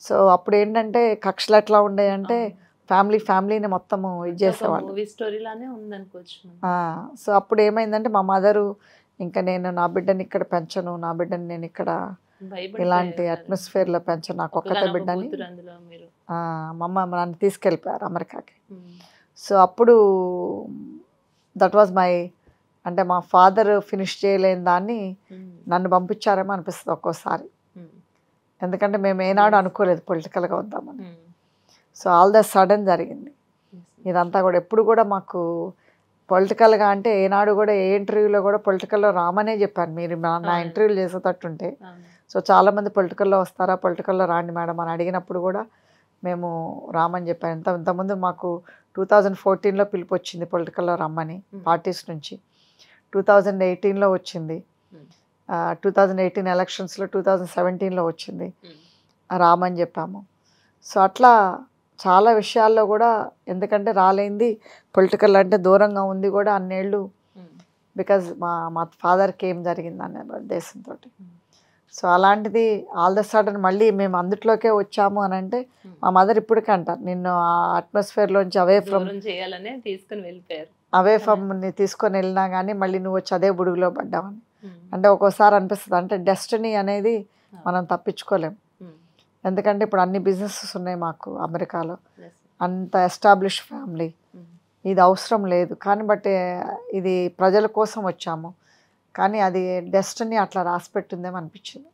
సో అప్పుడు ఏంటంటే కక్షలు ఎట్లా ఉండేయంటే ఫ్యామిలీని మొత్తము ఇది చేసేవాళ్ళు. సో అప్పుడు ఏమైందంటే మా మదరు ఇంకా నేను నా బిడ్డని ఇక్కడ పెంచను, నా బిడ్డని నేను ఇక్కడ ఇలాంటి అట్మాస్ఫియర్లో పెంచను, నాకు ఒక్కతే బిడ్డని మా అమ్మ నన్ను తీసుకెళ్ళిపోయారు అమెరికాకి. సో అప్పుడు దట్ వాజ్ మై అంటే మా ఫాదర్ ఫినిష్ చేయలేని దాన్ని నన్ను పంపించారేమో అనిపిస్తుంది ఒక్కోసారి. ఎందుకంటే మేము ఏనాడు అనుకోలేదు పొలిటికల్గా వద్దామని. సో ఆల్ ద సడన్ జరిగింది ఇదంతా కూడా. ఎప్పుడు కూడా మాకు పొలిటికల్గా అంటే ఏనాడు కూడా ఏ ఇంటర్వ్యూలో కూడా పొలిటికల్లో రామనే చెప్పాను. మీరు నా ఇంటర్వ్యూలు చేసేటట్టుంటే సో చాలామంది పొలిటికల్లో వస్తారా, పొలిటికల్లో రాండి మేడం అని అడిగినప్పుడు కూడా మేము రామని చెప్పాను. ఇంతకుముందు మాకు 2014లో పిలుపు వచ్చింది పొలిటికల్లో రమ్మని పార్టీస్ నుంచి. 2018లో వచ్చింది, 2018 ఎలక్షన్స్లో 2017లో వచ్చింది, రామని చెప్పాము. సో అట్లా చాలా విషయాల్లో కూడా ఎందుకంటే రాలేంది పొలిటికల్ అంటే దూరంగా ఉంది కూడా అన్నేళ్ళు, బికాజ్ మా ఫాదర్కి ఏం జరిగింది అనే ఉద్దేశంతో. సో అలాంటిది ఆల్ ద సడన్ మళ్ళీ మేము అందుట్లోకే వచ్చాము అని అంటే మా మదర్ ఇప్పటికే అంటారు, నిన్ను ఆ అట్మాస్ఫియర్లోంచి అవే ఫ్రమ్ తీసుకొని వెళ్ళినా కానీ మళ్ళీ నువ్వు వచ్చి అదే బుడుగులో పడ్డావని. అంటే ఒక్కోసారి అనిపిస్తుంది అంటే డెస్టినీ అనేది మనం తప్పించుకోలేం. ఎందుకంటే ఇప్పుడు అన్ని బిజినెసెస్ ఉన్నాయి మాకు అమెరికాలో, అంత ఎస్టాబ్లిష్ ఫ్యామిలీ, ఇది అవసరం లేదు. కానీ బట్ ఇది ప్రజల కోసం వచ్చాము, కానీ అది డెస్టినీ అట్లా రాసిపెట్టిందేమో అనిపించింది.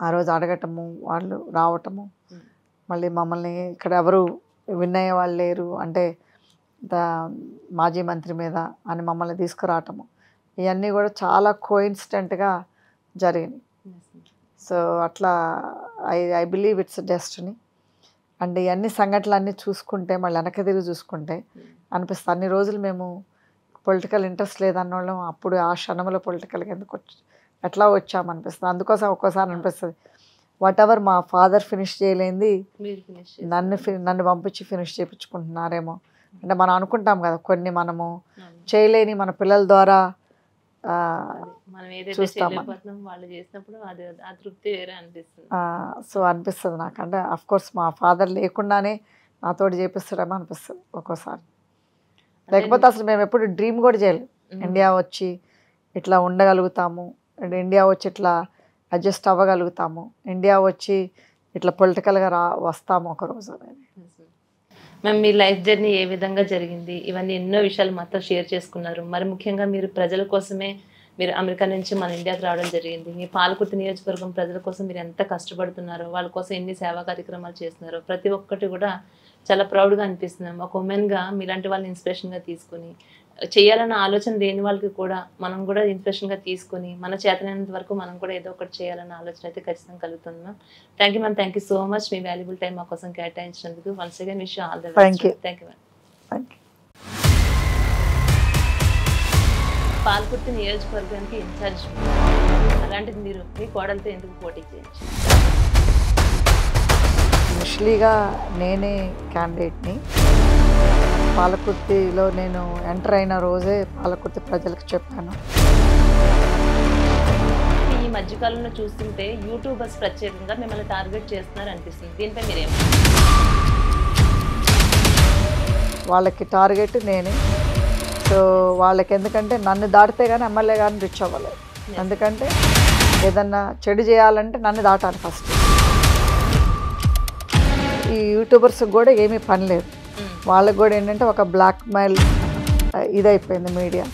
ఆ రోజు అడగటము, వాళ్ళు రావటము, మళ్ళీ మమ్మల్ని ఇక్కడ ఎవరు విన్నయ్య వాళ్ళు లేరు అంటే మాజీ మంత్రి మీద అని మమ్మల్ని తీసుకురావటము, ఇవన్నీ కూడా చాలా కోఇన్సిడెంట్గా జరిగినాయి. సో అట్లా I believe it's destiny. And ఇవన్నీ సంఘటనలన్నీ చూసుకుంటే మళ్ళీ వెనక తిరిగి చూసుకుంటే అనిపిస్తుంది అన్ని రోజులు మేము పొలిటికల్ ఇంట్రెస్ట్ లేదన్నోళ్ళం అప్పుడు ఆ క్షణంలో పొలిటికల్గా ఎందుకు ఎట్లా వచ్చామనిపిస్తుంది. అందుకోసం ఒక్కోసారి అనిపిస్తుంది వాట్ ఎవర్ మా ఫాదర్ ఫినిష్ చేయలేంది నన్ను పంపించి ఫినిష్ చేయించుకుంటున్నారేమో. అంటే మనం అనుకుంటాం కదా కొన్ని మనము చేయలేని మన పిల్లల ద్వారా సో అనిపిస్తుంది నాకు. అంటే అఫ్ కోర్స్ మా ఫాదర్ లేకుండానే నాతోటి చేపిస్తాడేమో అనిపిస్తుంది ఒక్కోసారి. లేకపోతే అసలు మేము ఎప్పుడు డ్రీమ్ కూడా చేయలేదు ఇండియా వచ్చి ఇట్లా ఉండగలుగుతాము, ఇండియా వచ్చి ఇట్లా అడ్జస్ట్ అవ్వగలుగుతాము, ఇండియా వచ్చి ఇట్లా పొలిటికల్గా వస్తాము ఒకరోజు అనేది. మ్యామ్ మీ లైఫ్ జర్నీ ఏ విధంగా జరిగింది, ఇవన్నీ ఎన్నో విషయాలు మాతో షేర్ చేసుకున్నారు. మరి ముఖ్యంగా మీరు ప్రజల కోసమే మీరు అమెరికా నుంచి మన ఇండియాకి రావడం జరిగింది. మీ పాలకుర్తి నియోజకవర్గం ప్రజల కోసం మీరు ఎంత కష్టపడుతున్నారో, వాళ్ళ కోసం ఎన్ని సేవా కార్యక్రమాలు చేస్తున్నారో ప్రతి ఒక్కటి కూడా చాలా ప్రౌడ్గా అనిపిస్తున్నాం. ఒక ఉమెన్గా మీలాంటి వాళ్ళని ఇన్స్పిరేషన్గా తీసుకుని చేయాలన్న ఆలోచన లేని వాళ్ళకి కూడా మనం కూడా ఇన్స్పిరేషన్గా తీసుకుని మన చేతనైనంత వరకు మనం కూడా ఏదో ఒకటి చేయాలన్న ఆలోచన అయితే ఖచ్చితంగా కలుగుతుంది ma'am. Thank you ma'am, thank you so much మీ వాల్యుబుల్ టైం మా కోసం కేటాయించినందుకు. Once again wish you all the best. Thank you ma'am. Palakurthi నియోజకవర్గానికి ఇన్ఛార్జ్, అలాంటిది మీరు మీ కోడలతో ఎందుకు పోటీ చేయొచ్చు? ఇనిషియలీగా నేనే క్యాండిడేట్ని. పాలకుర్తిలో నేను ఎంటర్ అయిన రోజే పాలకుర్తి ప్రజలకు చెప్పాను. ఈ మధ్యకాలంలో చూస్తుంటే యూట్యూబర్స్ ప్రత్యేకంగా మిమ్మల్ని టార్గెట్ చేస్తున్నారు అనిపిస్తుంది, దీనిపై మీరేమో? వాళ్ళకి టార్గెట్ నేనే. సో వాళ్ళకి ఎందుకంటే నన్ను దాటితే కానీ ఎమ్మెల్యే కానీ రిచ్ అవ్వలేదు. ఎందుకంటే ఏదన్నా చెడు చేయాలంటే నన్ను దాటాలి ఫస్ట్. ఈ యూట్యూబర్స్కి కూడా ఏమీ పని లేదు. వాళ్ళకి కూడా ఏంటంటే ఒక బ్లాక్ మెయిల్ ఇదైపోయింది మీడియా.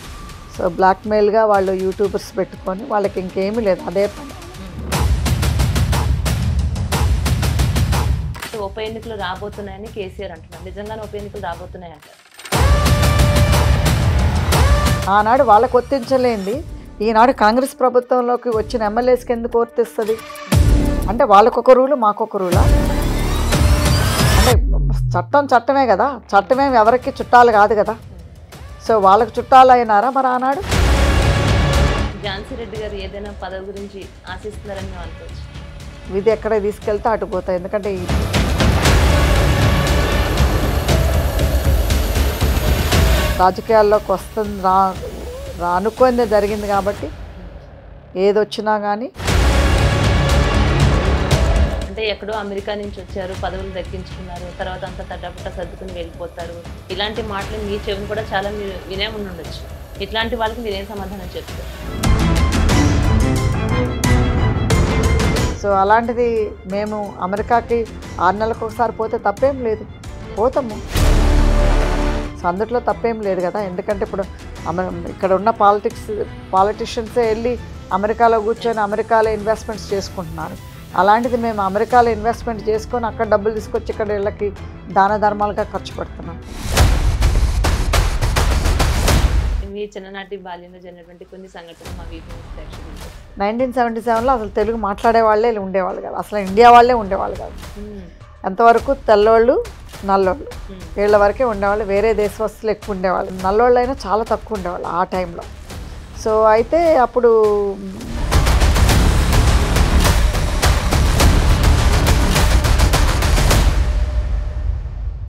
సో బ్లాక్ మెయిల్గా వాళ్ళు యూట్యూబర్స్ పెట్టుకొని వాళ్ళకి ఇంకేమీ లేదు, అదే పని. ఉప ఎన్నికలు రాబోతున్నాయని కేసీఆర్ అంటున్నారు. నిజంగానే ఉప ఎన్నికలు రాబోతున్నాయి అంటారు. ఆనాడు వాళ్ళకు వర్తించలేంది ఈనాడు కాంగ్రెస్ ప్రభుత్వంలోకి వచ్చిన ఎమ్మెల్యేస్కి ఎందుకు వర్తిస్తుంది? అంటే వాళ్ళకొక రూలు మాకొక రూలా? అంటే చట్టమే కదా, చట్టమేమి ఎవరికి చుట్టాలు కాదు కదా. సో వాళ్ళకి చుట్టాలు అయినారా మరి ఆనాడు? ఝాన్సీ రెడ్డి గారు ఏదైనా పదవి గురించి ఆశిస్తున్నారని మేము అనుకోవచ్చు. విధి ఎక్కడ తీసుకెళ్తే అటు పోతాయి. ఎందుకంటే రాజకీయాల్లోకి వస్తుంది అనుకుందే జరిగింది కాబట్టి ఏదొచ్చినా కానీ. అంటే ఎక్కడో అమెరికా నుంచి వచ్చారు, పదవులు దక్కించుకున్నారు, తర్వాత అంతా తడ్డపుట్ట సర్దుకుని వెళ్ళిపోతారు, ఇలాంటి మాటలు మీ చెవిని కూడా చాలా మీరు వినే ఉండొచ్చు. ఇట్లాంటి వాళ్ళకి మీరేం సమాధానం చెప్తారు? సో అలాంటిది మేము అమెరికాకి 6 నెలలకు ఒకసారి పోతే తప్పేం లేదు, పోతాము. సో అందుట్లో తప్పేం లేదు కదా. ఎందుకంటే ఇప్పుడు ఇక్కడ ఉన్న పాలిటిషియన్సే వెళ్ళి అమెరికాలో కూర్చొని అమెరికాలో ఇన్వెస్ట్మెంట్స్ చేసుకుంటున్నారు. అలాంటిది మేము అమెరికాలో ఇన్వెస్ట్మెంట్ చేసుకొని అక్కడ డబ్బులు తీసుకొచ్చి ఇక్కడ వీళ్ళకి దాన ధర్మాలుగా ఖర్చు పెడుతున్నాం. మీ చిన్ననాటి బాల్యంలో జరిగినటువంటి కొన్ని సంఘటనలు మా వీపు 1977లో అసలు తెలుగు మాట్లాడే వాళ్ళే ఉండేవాళ్ళు కాదు, అసలు ఇండియా వాళ్ళే ఉండేవాళ్ళు కాదు. ఎంతవరకు తెల్లోళ్ళు నల్లోళ్ళు వీళ్ళ వరకే ఉండేవాళ్ళు, వేరే దేశవస్తులు ఎక్కువ ఉండేవాళ్ళు. నల్లోళ్ళు అయినా చాలా తక్కువ ఉండేవాళ్ళు ఆ టైంలో. సో అయితే అప్పుడు